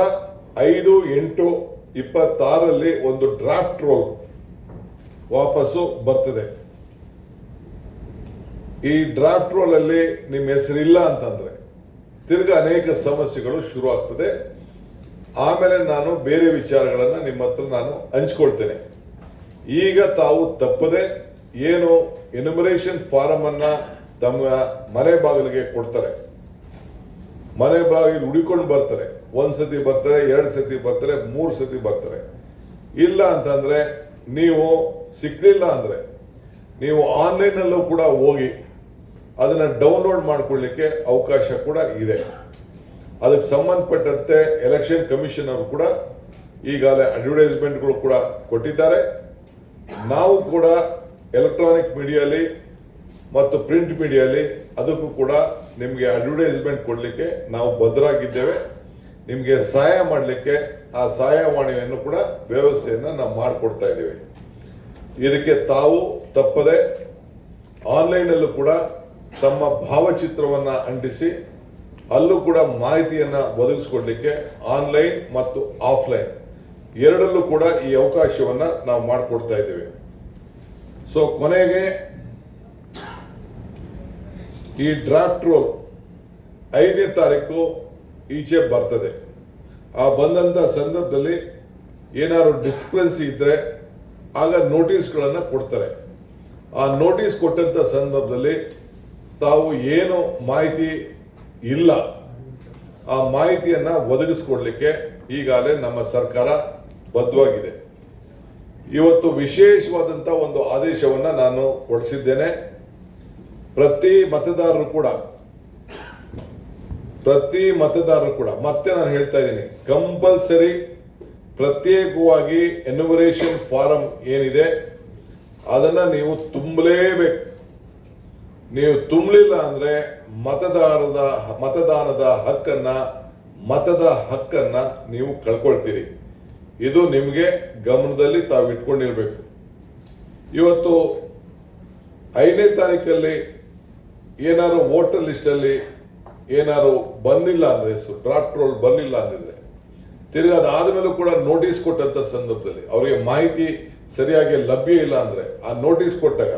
5/8/26 ಒಂದು ಡ್ರಾಫ್ಟ್ ರೋಲ್ ವಾಪಸ್ಸು ಬರ್ತದೆ. ಈ ಡ್ರಾಫ್ಟ್ ರೋಲ್ ಅಲ್ಲಿ ನಿಮ್ಮ ಹೆಸರಿಲ್ಲ ಅಂತಂದ್ರೆ ತಿರ್ಗಾ ಅನೇಕ ಸಮಸ್ಯೆಗಳು ಶುರು ಆಗ್ತದೆ. ಆಮೇಲೆ ನಾನು ಬೇರೆ ವಿಚಾರಗಳನ್ನ ನಿಮ್ಮ ಹತ್ರ ನಾನು ಹಂಚ್ಕೊಳ್ತೇನೆ. ಈಗ ತಾವು ತಪ್ಪದೆ ಏನು ಎನ್ಯುಮರೇಷನ್ ಫಾರಂ ಅನ್ನ ತಮ್ಮ ಮನೆ ಬಾಗಿಲಿಗೆ ಕೊಡ್ತಾರೆ, ಮನೆ ಬಾಗಿಲು ಹುಡಿಕೊಂಡು ಬರ್ತಾರೆ. 1 ಸತಿ ಬರ್ತಾರೆ, 2 ಸತಿ ಬರ್ತಾರೆ, 3 ಸತಿ ಬರ್ತಾರೆ. ಇಲ್ಲ ಅಂತಂದ್ರೆ ನೀವು ಸಿಕ್ಲಿಲ್ಲ ಅಂದ್ರೆ ನೀವು ಆನ್ಲೈನ್ ಅಲ್ಲೂ ಕೂಡ ಹೋಗಿ ಅದನ್ನ ಡೌನ್ಲೋಡ್ ಮಾಡ್ಕೊಳ್ಳಿಕ್ಕೆ ಅವಕಾಶ ಕೂಡ ಇದೆ. ಅದಕ್ಕೆ ಸಂಬಂಧಪಟ್ಟಂತೆ ಎಲೆಕ್ಷನ್ ಕಮಿಷನ್ ಅವರು ಕೂಡ ಈಗಾಗಲೇ ಅಡ್ವರ್ಟೈಸ್ಮೆಂಟ್ಗಳು ಕೂಡ ಕೊಟ್ಟಿದ್ದಾರೆ. ನಾವು ಕೂಡ ಎಲೆಕ್ಟ್ರಾನಿಕ್ ಮೀಡಿಯಾಲಿ ಮತ್ತು ಪ್ರಿಂಟ್ ಮೀಡಿಯಾಲಿ ಅದಕ್ಕೂ ಕೂಡ ನಿಮಗೆ ಅಡ್ವರ್ಟೈಸ್ಮೆಂಟ್ ಕೊಡಲಿಕ್ಕೆ ನಾವು ಬದ್ಧರಾಗಿದ್ದೇವೆ. ನಿಮಗೆ ಸಹಾಯ ಮಾಡಲಿಕ್ಕೆ ಆ ಸಹಾಯವಾಣಿಯನ್ನು ಕೂಡ ವ್ಯವಸ್ಥೆಯನ್ನು ನಾವು ಮಾಡಿಕೊಡ್ತಾ ಇದ್ದೇವೆ. ಇದಕ್ಕೆ ತಾವು ತಪ್ಪದೆ ಆನ್ಲೈನಲ್ಲೂ ಕೂಡ ತಮ್ಮ ಭಾವಚಿತ್ರವನ್ನ ಅಂಟಿಸಿ ಅಲ್ಲೂ ಕೂಡ ಮಾಹಿತಿಯನ್ನ ಒದಗಿಸ್ಕೊಡ್ಲಿಕ್ಕೆ ಆನ್ಲೈನ್ ಮತ್ತು ಆಫ್ಲೈನ್ ಎರಡಲ್ಲೂ ಕೂಡ ಈ ಅವಕಾಶವನ್ನ ನಾವು ಮಾಡಿಕೊಡ್ತಾ ಇದ್ದೇವೆ. ಸೊ ಕೊನೆಗೆ ಈ ಡ್ರಾಫ್ಟ್ ರೋಲ್ 5ನೇ ತಾರೀಕು ಈಚೆ ಬರ್ತದೆ. ಆ ಬಂದಂತ ಸಂದರ್ಭದಲ್ಲಿ ಏನಾದ್ರು ಡಿಸ್ಕ್ರೆನ್ಸಿ ಇದ್ರೆ ಆಗ ನೋಟಿಸ್ಗಳನ್ನ ಕೊಡ್ತಾರೆ. ಆ ನೋಟಿಸ್ ಕೊಟ್ಟಂತ ಸಂದರ್ಭದಲ್ಲಿ ತಾವು ಏನು ಮಾಹಿತಿ ಇಲ್ಲ ಆ ಮಾಹಿತಿಯನ್ನ ಒದಗಿಸ್ಕೊಡ್ಲಿಕ್ಕೆ ಈಗಾಗಲೇ ನಮ್ಮ ಸರ್ಕಾರ ಬದ್ಧವಾಗಿದೆ. ಇವತ್ತು ವಿಶೇಷವಾದಂಥ ಒಂದು ಆದೇಶವನ್ನು ನಾನು ಹೊರಡಿಸಿದ್ದೇನೆ. ಪ್ರತಿ ಮತದಾರರು ಕೂಡ ಮತ್ತೆ ನಾನು ಹೇಳ್ತಾ ಇದ್ದೀನಿ, ಕಂಪಲ್ಸರಿ ಪ್ರತ್ಯೇಕವಾಗಿ ಎನ್ಯುಮರೇಷನ್ ಫಾರಂ ಏನಿದೆ ಅದನ್ನ ನೀವು ತುಂಬಲೇಬೇಕು. ನೀವು ತುಂಬಲಿಲ್ಲ ಅಂದ್ರೆ ಮತದ ಹಕ್ಕನ್ನ ನೀವು ಕಳ್ಕೊಳ್ತೀರಿ. ಇದು ನಿಮಗೆ ಗಮನದಲ್ಲಿ ತಾವು ಇಟ್ಕೊಂಡಿರ್ಬೇಕು. ಇವತ್ತು 5ನೇ ತಾರೀಕಲ್ಲಿ ಏನಾದ್ರು ವೋಟರ್ ಲಿಸ್ಟ್ ಅಲ್ಲಿ ಏನಾದ್ರು ಬಂದಿಲ್ಲ ಅಂದ್ರೆ, ಡ್ರಾಫ್ಟ್ ರೋಲ್ ಬರಲಿಲ್ಲ ಅಂದಿದ್ರೆ, ತಿರ್ಗಿ ಅದಾದ್ಮೇಲೂ ಕೂಡ ನೋಟಿಸ್ ಕೊಟ್ಟಂತ ಸಂದರ್ಭದಲ್ಲಿ ಅವರಿಗೆ ಮಾಹಿತಿ ಸರಿಯಾಗಿ ಲಭ್ಯ ಇಲ್ಲ ಅಂದ್ರೆ ಆ ನೋಟಿಸ್ ಕೊಟ್ಟಾಗ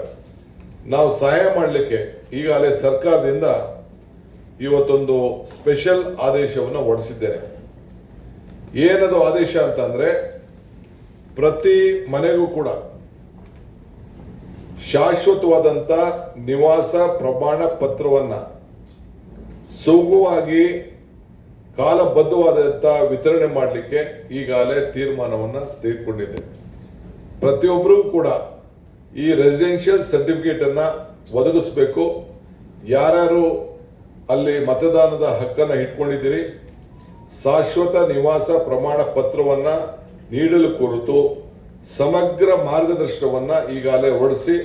ನಾವು ಸಹಾಯ ಮಾಡಲಿಕ್ಕೆ ಈಗಾಗಲೇ ಸರ್ಕಾರದಿಂದ ಇವತ್ತೊಂದು ಸ್ಪೆಷಲ್ ಆದೇಶವನ್ನು ಹೊರಡಿಸಿದ್ದೇನೆ. ಏನದು ಆದೇಶ ಅಂತಂದ್ರೆ, ಪ್ರತಿ ಮನೆಗೂ ಕೂಡ ಶಾಶ್ವತವಾದಂತ ನಿವಾಸ ಪ್ರಮಾಣ ಪತ್ರವನ್ನ ಸುಗಮವಾಗಿ ಕಾಲಬದ್ಧವಾದಂತ ವಿತರಣೆ ಮಾಡಲಿಕ್ಕೆ ಈಗಾಗಲೇ ತೀರ್ಮಾನವನ್ನ ತೆಗೆದುಕೊಂಡಿದೆ. ಪ್ರತಿಯೊಬ್ಬರಿಗೂ ಕೂಡ ಈ ರೆಸಿಡೆನ್ಷಿಯಲ್ ಸರ್ಟಿಫಿಕೇಟ್ ಅನ್ನ ಒದಗಿಸಬೇಕು. ಯಾರ್ಯಾರು ಅಲ್ಲಿ ಮತದಾನದ ಹಕ್ಕನ್ನ ಇಟ್ಕೊಂಡಿದ್ದೀರಿ, ಶಾಶ್ವತ ನಿವಾಸ ಪ್ರಮಾಣ ಪತ್ರವನ್ನ ನೀಡಲು ಕುರಿತು ಸಮಗ್ರ ಮಾರ್ಗದರ್ಶನವನ್ನ ಈಗಾಗಲೇ ಹೊರಡಿಸಿ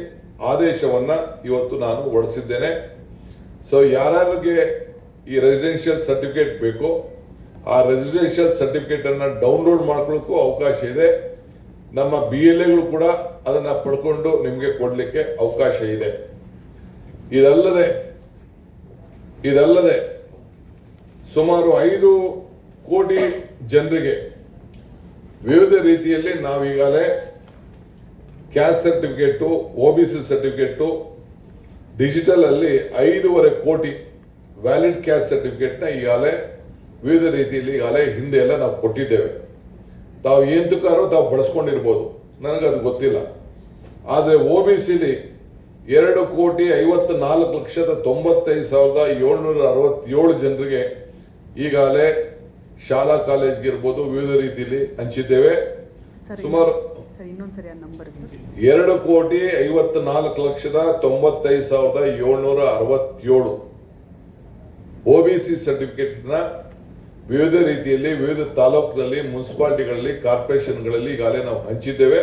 ಆದೇಶವನ್ನ ಇವತ್ತು ನಾನು ಹೊರಡಿಸಿದ್ದೇನೆ. ಸೊ ಯಾರ್ಯಾರಿಗೆ ಈ ರೆಸಿಡೆನ್ಷಿಯಲ್ ಸರ್ಟಿಫಿಕೇಟ್ ಬೇಕು, ಆ ರೆಸಿಡೆನ್ಷಿಯಲ್ ಸರ್ಟಿಫಿಕೇಟ್ ಅನ್ನ ಡೌನ್ಲೋಡ್ ಮಾಡ್ಕೊಳ್ಳೋಕ್ಕೂ ಅವಕಾಶ ಇದೆ. ನಮ್ಮ BLAಗಳು ಕೂಡ ಅದನ್ನ ಪಡ್ಕೊಂಡು ನಿಮಗೆ ಕೊಡ್ಲಿಕ್ಕೆ ಅವಕಾಶ ಇದೆ. ಇದಲ್ಲದೆ ಸುಮಾರು 5 ಕೋಟಿ ಜನರಿಗೆ ವಿವಿಧ ರೀತಿಯಲ್ಲಿ ನಾವೀಗಾಗಲೇ caste certificate, OBC certificate, digital ಅಲ್ಲಿ 5.5 ಕೋಟಿ ವ್ಯಾಲಿಡ್ ಕ್ಯಾಸ್ಟ್ ಸರ್ಟಿಫಿಕೇಟ್ನ ಈಗಾಗಲೇ ವಿವಿಧ ರೀತಿಯಲ್ಲಿ ಈಗಾಗಲೇ ಹಿಂದೆ ಎಲ್ಲ ನಾವು ಕೊಟ್ಟಿದ್ದೇವೆ. ತಾವು ಎಂತಕ್ಕಾರೋ ತಾವು ಬಳಸ್ಕೊಂಡಿರ್ಬೋದು, ನನಗದು ಗೊತ್ತಿಲ್ಲ. ಆದರೆ OBCಲಿ 2,54,95,767 ಜನರಿಗೆ ಈಗಾಗಲೇ ಶಾಲಾ ಕಾಲೇಜ್ಗೆ ಇರ್ಬೋದು ವಿವಿಧ ರೀತಿಯಲ್ಲಿ ಹಂಚಿದ್ದೇವೆ. ಸುಮಾರು 2,54,95,767 OBC ಸರ್ಟಿಫಿಕೇಟ್ನ ವಿವಿಧ ರೀತಿಯಲ್ಲಿ ವಿವಿಧ ತಾಲೂಕಿನಲ್ಲಿ, ಮುನ್ಸಿಪಾಲಿಟಿಗಳಲ್ಲಿ, ಕಾರ್ಪೊರೇಷನ್ಗಳಲ್ಲಿ ಈಗಾಗಲೇ ನಾವು ಹಂಚಿದ್ದೇವೆ.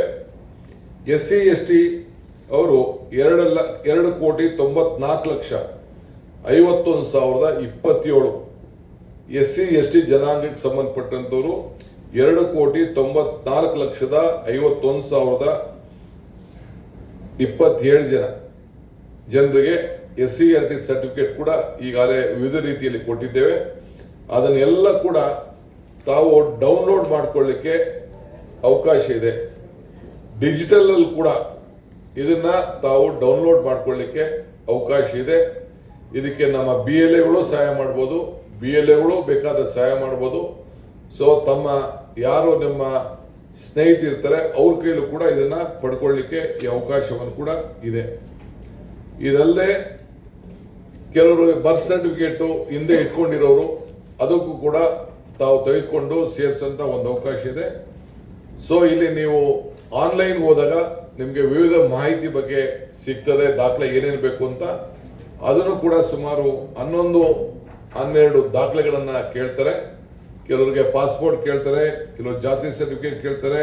SC ST ಅವರು 2,94,51,027 SC ST ಜನಾಂಗಕ್ಕೆ ಸಂಬಂಧಪಟ್ಟಂತವರು 2,94,51,027 ಜನರಿಗೆ SC/ST ಸರ್ಟಿಫಿಕೇಟ್ ಕೂಡ ಈಗಾಗಲೇ ವಿವಿಧ ರೀತಿಯಲ್ಲಿ ಕೊಟ್ಟಿದ್ದೇವೆ. ಅದನ್ನೆಲ್ಲ ಕೂಡ ತಾವು ಡೌನ್ಲೋಡ್ ಮಾಡ್ಕೊಳ್ಳಿಕ್ಕೆ ಅವಕಾಶ ಇದೆ. ಡಿಜಿಟಲ್ ಅಲ್ಲಿ ಕೂಡ ಇದನ್ನ ತಾವು ಡೌನ್ಲೋಡ್ ಮಾಡ್ಕೊಳ್ಳಿಕ್ಕೆ ಅವಕಾಶ ಇದೆ. ಇದಕ್ಕೆ ನಮ್ಮ BLAಗಳು ಸಹಾಯ ಮಾಡ್ಬೋದು, BLAಗಳು ಬೇಕಾದ ಸಹಾಯ ಮಾಡ್ಬೋದು. ಸೊ ಯಾರು ನಿಮ್ಮ ಸ್ನೇಹಿತರಿರ್ತಾರೆ ಅವ್ರ ಕೈಲೂ ಕೂಡ ಇದನ್ನ ಪಡ್ಕೊಳ್ಳಿಕ್ಕೆ ಈ ಅವಕಾಶವನ್ನು ಕೂಡ ಇದೆ. ಇದಲ್ಲದೆ ಕೆಲವರು ಬರ್ತ್ ಸರ್ಟಿಫಿಕೇಟು ಹಿಂದೆ ಇಟ್ಕೊಂಡಿರೋರು ಅದಕ್ಕೂ ಕೂಡ ತಾವು ತೆಗೆದುಕೊಂಡು ಸೇರಿಸಂತ ಒಂದು ಅವಕಾಶ ಇದೆ. ಸೊ ಇಲ್ಲಿ ನೀವು ಆನ್ಲೈನ್ ಹೋದಾಗ ನಿಮಗೆ ವಿವಿಧ ಮಾಹಿತಿ ಬಗ್ಗೆ ಸಿಗ್ತದೆ, ದಾಖಲೆ ಏನೇನು ಬೇಕು ಅಂತ. ಅದನ್ನು ಕೂಡ ಸುಮಾರು 11-12 ದಾಖಲೆಗಳನ್ನ ಕೇಳ್ತಾರೆ. ಕೆಲವರಿಗೆ ಪಾಸ್ಪೋರ್ಟ್ ಕೇಳ್ತಾರೆ, ಕೆಲವರು ಜಾತಿ ಸರ್ಟಿಫಿಕೇಟ್ ಕೇಳ್ತಾರೆ.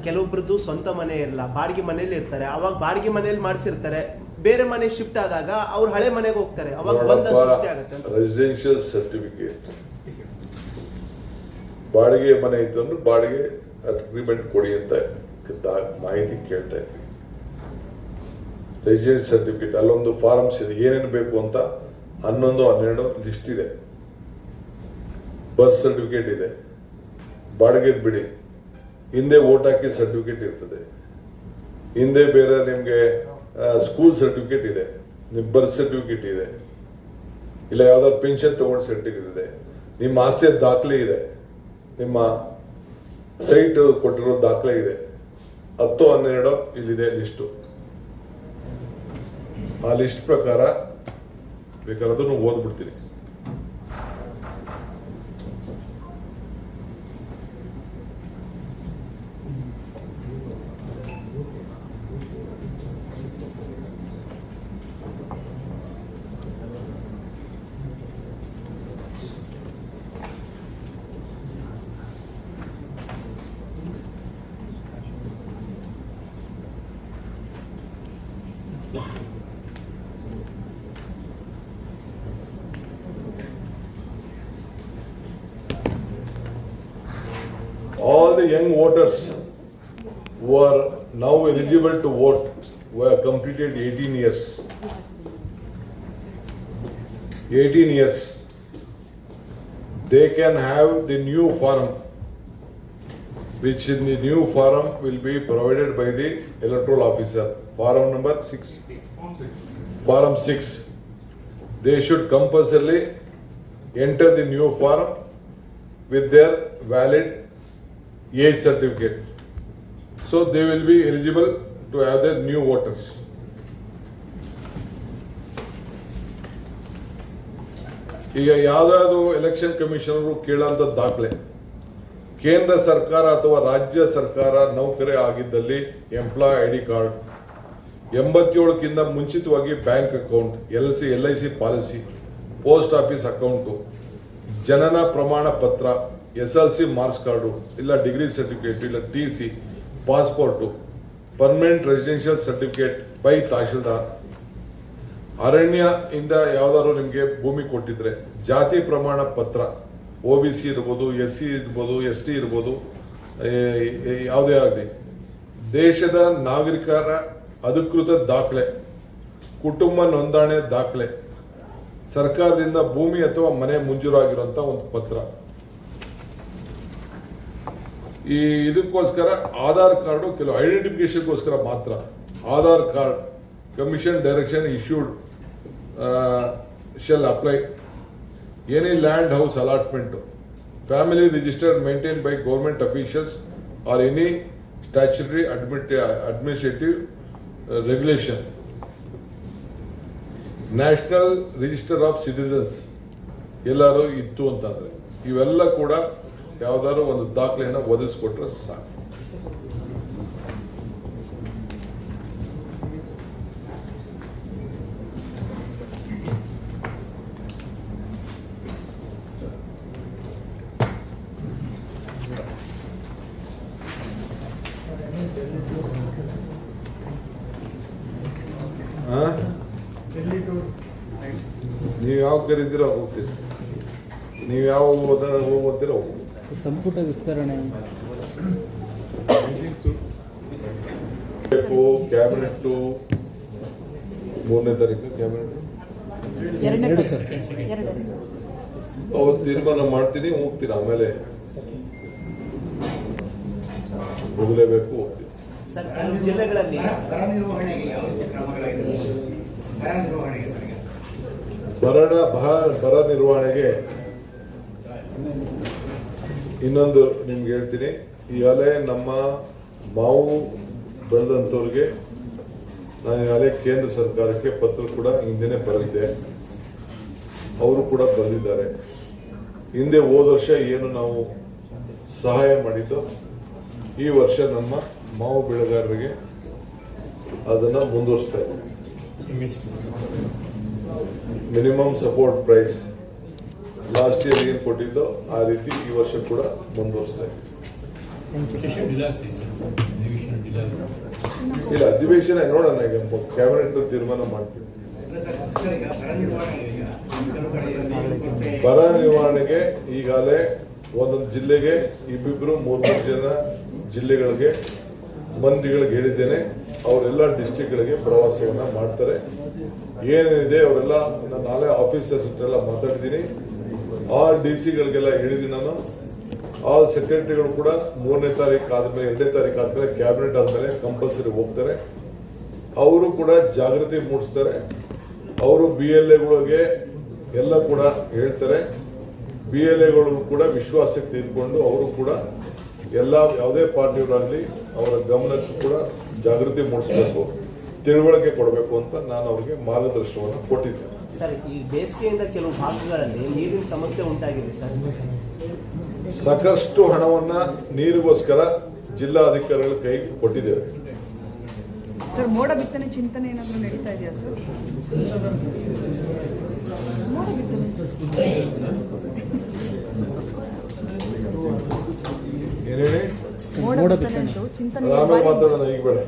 ಕೆಲವೊಬ್ರದ್ದು ಸ್ವಂತ ಮನೆ ಇರಲ್ಲ, ಬಾಡಿಗೆ ಮನೇಲಿ ಇರ್ತಾರೆ. ಅವಾಗ ಬಾಡಿಗೆ ಮನೇಲಿ ಮಾಡಿಸಿರ್ತಾರೆ, ಬೇರೆ ಮನೆ ಶಿಫ್ಟ್ ಆದಾಗ ಅವ್ರು ಹಳೆ ಮನೆಗೆ ಹೋಗ್ತಾರೆ, ಅವಾಗ ಬಂದ ಸೃಷ್ಟಿ ಆಗುತ್ತೆ. ರೆಸಿಡೆನ್ಷಿಯಲ್ ಸರ್ಟಿಫಿಕೇಟ್ ಬಾಡಿಗೆ ಮನೆ ಇತ್ತು ಅಂದ್ರೆ ಬಾಡಿಗೆ ಅಗ್ರಿಮೆಂಟ್ ಕೊಡಿ ಅಂತ ಮಾಹಿತಿ ಕೇಳ್ತಾ ಇದ್ವಿ. ರೆಸಿಡೆನ್ಸ್ ಸರ್ಟಿಫಿಕೇಟ್ ಅಲ್ಲೊಂದು ಫಾರ್ಮ್ಸ್ ಇದೆ, ಏನೇನು ಬೇಕು ಅಂತ 11-12 ಲಿಸ್ಟ್ ಇದೆ. ಬರ್ತ್ ಸರ್ಟಿಫಿಕೇಟ್ ಇದೆ, ಬಾಡಿಗೆ ಬಿಡಿ, ಹಿಂದೆ ವೋಟ್ ಹಾಕಿ ಸರ್ಟಿಫಿಕೇಟ್ ಇರ್ತದೆ, ಹಿಂದೆ ಬೇರೆ ನಿಮ್ಗೆ ಸ್ಕೂಲ್ ಸರ್ಟಿಫಿಕೇಟ್ ಇದೆ, ನಿಮ್ ಬರ್ತ್ ಸರ್ಟಿಫಿಕೇಟ್ ಇದೆ, ಇಲ್ಲ ಯಾವ್ದಾದ್ರು ಪೆನ್ಷನ್ ತಗೊಂಡು ಸರ್ಟಿಫಿಕೇಟ್ ಇದೆ, ನಿಮ್ಮ ಆಸ್ತಿಯ ದಾಖಲೆ ಇದೆ, ನಿಮ್ಮ ಸೈಟ್ ಕೊಟ್ಟಿರೋ ದಾಖಲೆ ಇದೆ. 10-12 ಇಲ್ಲಿದೆ ಲಿಸ್ಟು. ಆ ಲಿಸ್ಟ್ ಪ್ರಕಾರ ಬೇಕಾದ್ರೆ ಅದನ್ನು ಓದ್ಬಿಡ್ತೀನಿ. all the young voters who are now eligible to vote, who have completed 18 years. 18 years. They can have the new form, which in the new form will be provided by the electoral officer. Form number 6. Form 6. They should compulsorily enter the new form with their valid age certificate. So they will be eligible to have their new voters. ಈಗ ಯಾವುದಾದ್ರು ಎಲೆಕ್ಷನ್ ಕಮಿಷನರು ಕೇಳೋಂಥ ದಾಖಲೆ ಕೇಂದ್ರ ಸರ್ಕಾರ ಅಥವಾ ರಾಜ್ಯ ಸರ್ಕಾರ ನೌಕರಿ ಆಗಿದ್ದಲ್ಲಿ ಎಂಪ್ಲಾಯ್ ಐಡಿ ಕಾರ್ಡ್, 87ಕ್ಕಿಂತ ಮುಂಚಿತವಾಗಿ bank account, LIC policy, post office account, ಜನನ ಪ್ರಮಾಣ ಪತ್ರ, SLC ಮಾರ್ಕ್ಸ್ ಕಾರ್ಡು, ಇಲ್ಲ ಡಿಗ್ರಿ ಸರ್ಟಿಫಿಕೇಟ್, ಇಲ್ಲ TC, passport, permanent residential certificate by tahsildar, ಅರಣ್ಯ ಇಂದ ಯಾವ್ದಾದ್ರು ನಿಮಗೆ ಭೂಮಿ ಕೊಟ್ಟಿದ್ರೆ, ಜಾತಿ ಪ್ರಮಾಣ ಪತ್ರ, OBC ಇರ್ಬೋದು, SC ಇರ್ಬೋದು, ST ಇರ್ಬೋದು, ಯಾವುದೇ ಆಗಲಿ, ದೇಶದ ನಾಗರಿಕರ ಅಧಿಕೃತ ದಾಖಲೆ, ಕುಟುಂಬ ನೋಂದಣಿ ದಾಖಲೆ, ಸರ್ಕಾರದಿಂದ ಭೂಮಿ ಅಥವಾ ಮನೆ ಮಂಜೂರಾಗಿರುವಂತ ಒಂದು ಪತ್ರ. ಈ ಇದಕ್ಕೋಸ್ಕರ ಆಧಾರ್ ಕಾರ್ಡು ಕೆಲವು ಐಡೆಂಟಿಫಿಕೇಶನ್ಗೋಸ್ಕರ ಮಾತ್ರ. Aadhaar card commission direction issued shall apply. Any land house allotment, family registered maintained by government officials or any statutory administrative regulation. National Register of Citizens ಎಲ್ಲರೂ ಇತ್ತು ಅಂತಂದ್ರೆ ಇವೆಲ್ಲ ಕೂಡ ಯಾವ್ದಾದ್ರು ಒಂದು ದಾಖಲೆಯನ್ನು ಒದಗಿಸ್ಕೊಟ್ರೆ ಸಾಕು. ನೀವು ಯಾವ ಕರೀತೀರೋ ಹೋಗ್ತೀರಿ, ನೀವು ಯಾವ ಹೋಗ್ತೀರೋ ಹೋಗ್ತೀರಿ. ಸಂಪುಟ ವಿಸ್ತರಣೆ ಕ್ಯಾಬಿನೆಟ್ 3ನೇ ತಾರೀಕು ಕ್ಯಾಬಿನೆಟ್ ಅವತ್ತು ತೀರ್ಮಾನ ಮಾಡ್ತೀನಿ, ಹೋಗ್ತೀರಾ, ಆಮೇಲೆ ಹೋಗಲೇಬೇಕು, ಹೋಗ್ತೀವಿ. ಸರ್, ಕೆಲವು ಜಿಲ್ಲೆಗಳಲ್ಲಿ ಬರ ನಿರ್ವಹಣೆಗೆ ಇನ್ನೊಂದು ನಿಮ್ಗೆ ಹೇಳ್ತೀನಿ. ಈಗಾಗಲೇ ನಮ್ಮ ಮಾವು ಬೆಳೆದಂಥವ್ರಿಗೆ ನಾನು ಈಗಾಗಲೇ ಕೇಂದ್ರ ಸರ್ಕಾರಕ್ಕೆ ಪತ್ರ ಕೂಡ ಹಿಂದೆನೇ ಬರೆದಿದ್ದೆ, ಅವರು ಕೂಡ ಬರೆದಿದ್ದಾರೆ. ಹಿಂದೆ ಹೋದ ವರ್ಷ ಏನು ನಾವು ಸಹಾಯ ಮಾಡಿದ್ದು, ಈ ವರ್ಷ ನಮ್ಮ ಮಾವು ಬೆಳೆಗಾರರಿಗೆ ಅದನ್ನು ಮುಂದುವರಿಸ್ತಾ ಇದ್ದೀವಿ. Minimum support price last year ಏನು ಕೊಟ್ಟಿದ್ದೋ ಆ ರೀತಿ ಈ ವರ್ಷ ಕೂಡ ಮುಂದುವರಿಸ್ತಾ ಇದ್ದೀವಿ. ಇಲ್ಲ, ಅಧಿವೇಶನ ನೋಡೋಣ, ಈಗ ಕ್ಯಾಬಿನೆಟ್ ತೀರ್ಮಾನ ಮಾಡ್ತೀವಿ. ಬರ ನಿರ್ವಹಣೆಗೆ ಈಗಾಗಲೇ ಒಂದೊಂದು ಜಿಲ್ಲೆಗೆ 2-3 ಜನ ಜಿಲ್ಲೆಗಳಿಗೆ ಮಂತ್ರಿಗಳಿಗೆ ಹೇಳಿದ್ದೇನೆ. ಅವರೆಲ್ಲ ಡಿಸ್ಟ್ರಿಕ್ಟ್ಗಳಿಗೆ ಪ್ರವಾಸವನ್ನ ಮಾಡ್ತಾರೆ. ಏನೇನಿದೆ ಅವರೆಲ್ಲ ನಾನು ನಾಳೆ ಆಫೀಸರ್ಸ್ ಎಲ್ಲ ಮಾತಾಡಿದ್ದೀನಿ. ಆಲ್ DC-ಗಳಿಗೆಲ್ಲ ಹೇಳಿದ್ದೀನಿ ನಾನು. ಆಲ್ ಸೆಕ್ರೆಟರಿಗಳು ಕೂಡ 3ನೇ ತಾರೀಕು ಆದ್ಮೇಲೆ 2ನೇ ತಾರೀಕು ಆದ್ಮೇಲೆ ಕ್ಯಾಬಿನೆಟ್ ಆದ್ಮೇಲೆ ಕಂಪಲ್ಸರಿ ಹೋಗ್ತಾರೆ. ಅವರು ಕೂಡ ಜಾಗೃತಿ ಮೂಡಿಸ್ತಾರೆ. ಅವರು BLAಗಳಿಗೆ ಎಲ್ಲ ಕೂಡ ಹೇಳ್ತಾರೆ. BLAಗಳು ಕೂಡ ವಿಶ್ವಾಸಕ್ಕೆ ತೆಗೆದುಕೊಂಡು ಅವರು ಕೂಡ ಎಲ್ಲ ಯಾವುದೇ ಪಾರ್ಟಿಯವರಾಗಲಿ ಅವರ ಗಮನಕ್ಕೂ ಕೂಡ ಜಾಗೃತಿ ಮೂಡಿಸಬೇಕು, ತಿಳುವಳಿಕೆ ಕೊಡಬೇಕು ಅಂತ ನಾನು ಅವರಿಗೆ ಮಾರ್ಗದರ್ಶನವನ್ನು ಕೊಟ್ಟಿದ್ದೆ. ಸರ್, ಈ ಬೇಸಿಗೆಯಿಂದ ಕೆಲವು ಭಾಗಗಳಲ್ಲಿ ನೀರಿನ ಸಮಸ್ಯೆ ಉಂಟಾಗಿದೆ ಸರ್. ಸಾಕಷ್ಟು ಹಣವನ್ನ ನೀರಿಗೋಸ್ಕರ ಜಿಲ್ಲಾಧಿಕಾರಿಗಳ ಕೈಗೆ ಕೊಟ್ಟಿದ್ದೇವೆ. ಸರ್, ಮೋಡ ಬಿತ್ತನೆ ಚಿಂತನೆ ಏನಾದರೂ ನಡೀತಾ ಇದೆಯಾ ಸರ್? ಮೋಡ ಬಿತ್ತನೆ ಏನೇಳಿ ಮೋಡ ಬಿತ್ತನೆ ಅಂತೂ ಚಿಂತನೆ ಆಮೇಲೆ ಮಾತಾಡೋಣ, ಈಗ ಬೇಡ.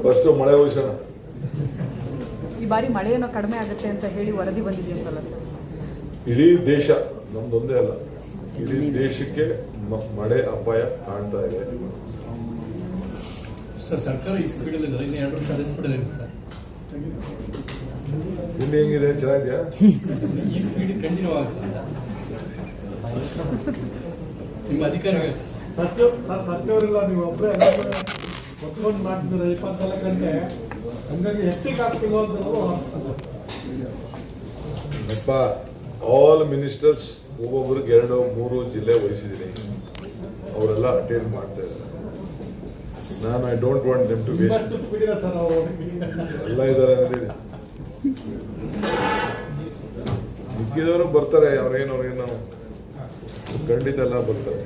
ಫಸ್ಟ್ ಮಳೆ ಹೋಗಿಸೋಣ. ಈ ಬಾರಿ ಮಳೆ ಏನೋ ಕಡಿಮೆ ಆಗುತ್ತೆ ಅಂತ ಹೇಳಿ ವರದಿ ಬಂದಿದೆಯಂತಲ್ಲ ಸರ್? ಇಡೀ ದೇಶ, ನಮ್ದೊಂದೇ ಅಲ್ಲ, ಇಡೀ ದೇಶಕ್ಕೆ ಮಳೆ ಅಪಾಯ ಕಾಣ್ತಾ ಇದೆ. ಸರ್ ಸರ್ಕಾರ ಈ ಸ್ಪೀಡಲ್ಲಿ ಇದ್ದಾರೆ, ಇನ್ನು 2 ವರ್ಷ ಅದೇ ಸ್ಪೀಡಲ್ಲಿ ಇದೆ ಸರ್. ಇಲ್ಲಿ ಹೆಂಗಿದೆ, ಚೆನ್ನಾಗಿದೆಯಾ? ಈ ಸ್ಪೀಡ್ ಕಂಟಿನ್ಯೂ ಆಗುತ್ತೆ ಅಂತ ನಿಮ್ಮ ಅಧಿಕಾರ ಸಚಿವರಿಲ್ಲ, ನೀವು ಒಬ್ಬರೇ ಒತ್ಕೊಂಡು ಮಾಡ್ತಿದ್ರೆ 24 ಗಂಟೆ, ಹಂಗಾಗಿ ಹೆಚ್ಚಿಗೆ ಆಗ್ತಿಲ್ಲ ಅಪ್ಪ, ಆಲ್ ಮಿನಿಸ್ಟರ್ಸ್ ಒಬ್ಬೊಬ್ರಿಗೆ 2-3 ಜಿಲ್ಲೆ ವಹಿಸಿದ್ದೀನಿ, ಅವರೆಲ್ಲ ಅಟೆಂಡ್ ಮಾಡ್ತಾ ಇದ್ದಾರೆ. ನಾನು I don't want them to waste. Speed ಇದೆ ಸರ್ ಅವರು, ಎಲ್ಲ ಇದ್ದಾರೆ ನೋಡಿ, ಮಿಕ್ಕಿದವರು ಬರ್ತಾರೆ, ಅವ್ರೇನು ಖಂಡಿತ ಎಲ್ಲ ಬರ್ತಾರೆ.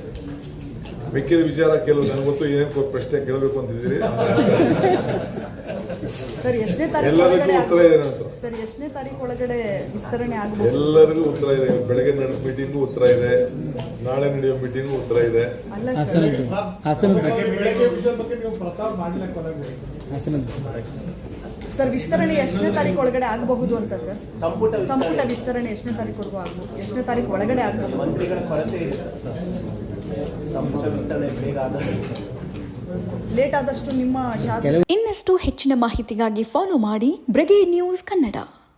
ಮಿಕ್ಕಿದ ವಿಚಾರ ಕೆಲವು ನನಗೆ ಗೊತ್ತು, ಏನೇನು ಪ್ರಶ್ನೆ ಕೇಳಬೇಕು ಅಂತಿದ್ದೀರಿ, ಸರ್ ಎಷ್ಟನೇ ತಾರೀಕು ಎಲ್ಲದಕ್ಕೂ ಉತ್ತರ ಇದೆ ನನ್ನ ಹತ್ರ. ಸರ್ ಎಷ್ಟನೇ ತಾರೀಕು ಒಳಗಡೆ ವಿಸ್ತರಣೆ ಆಗಬಹುದು? ಎಲ್ಲರಿಗೂ ಉತ್ತರ ಇದೆ. ಬೆಳಗ್ಗೆ ನಡೆದ ಮೀಟಿಂಗು ಉತ್ತರ ಇದೆ, ನಾಳೆ ನಡೆಯೋ ಮೀಟಿಂಗು ಉತ್ತರ ಇದೆ. ಅಲ್ಲ ಸರ್, ಬೆಳಗ್ಗೆ ವಿಷಯ ಬಗ್ಗೆ ನೀವು ಪ್ರಸಾರ ಮಾಡಲಿಕ್ಕೆ ಕೊನೆಗೆ ಸರ್ ವಿಸ್ತರಣೆ ಎಷ್ಟನೇ ತಾರೀಕು ಒಳಗಡೆ ಆಗಬಹುದು ಅಂತ ಸರ್? ಸಂಪುಟ ಸಂಪುಟ ವಿಸ್ತರಣೆ ಎಷ್ಟನೇ ತಾರೀಕುವರೆಗೂ ಆಗಬಹುದು? ಎಷ್ಟನೇ ತಾರೀಕು ಒಳಗಡೆ ಆಗಬಹುದು? ಮಂತ್ರಿಗಳ ಕೊರತೆ ಇದೆ ಸರ್. ಸಂಪುಟ ವಿಸ್ತರಣೆ ಬೇಗ ಆದಷ್ಟು ಲೇಟ್ ಆದಷ್ಟು ನಿಮ್ಮ ಶಾಸಕ ಇನ್ನಷ್ಟು ಹೆಚ್ಚಿನ ಮಾಹಿತಿಗಾಗಿ ಫಾಲೋ ಮಾಡಿ ಬ್ರಿಗೇಡ್ ನ್ಯೂಸ್ ಕನ್ನಡ.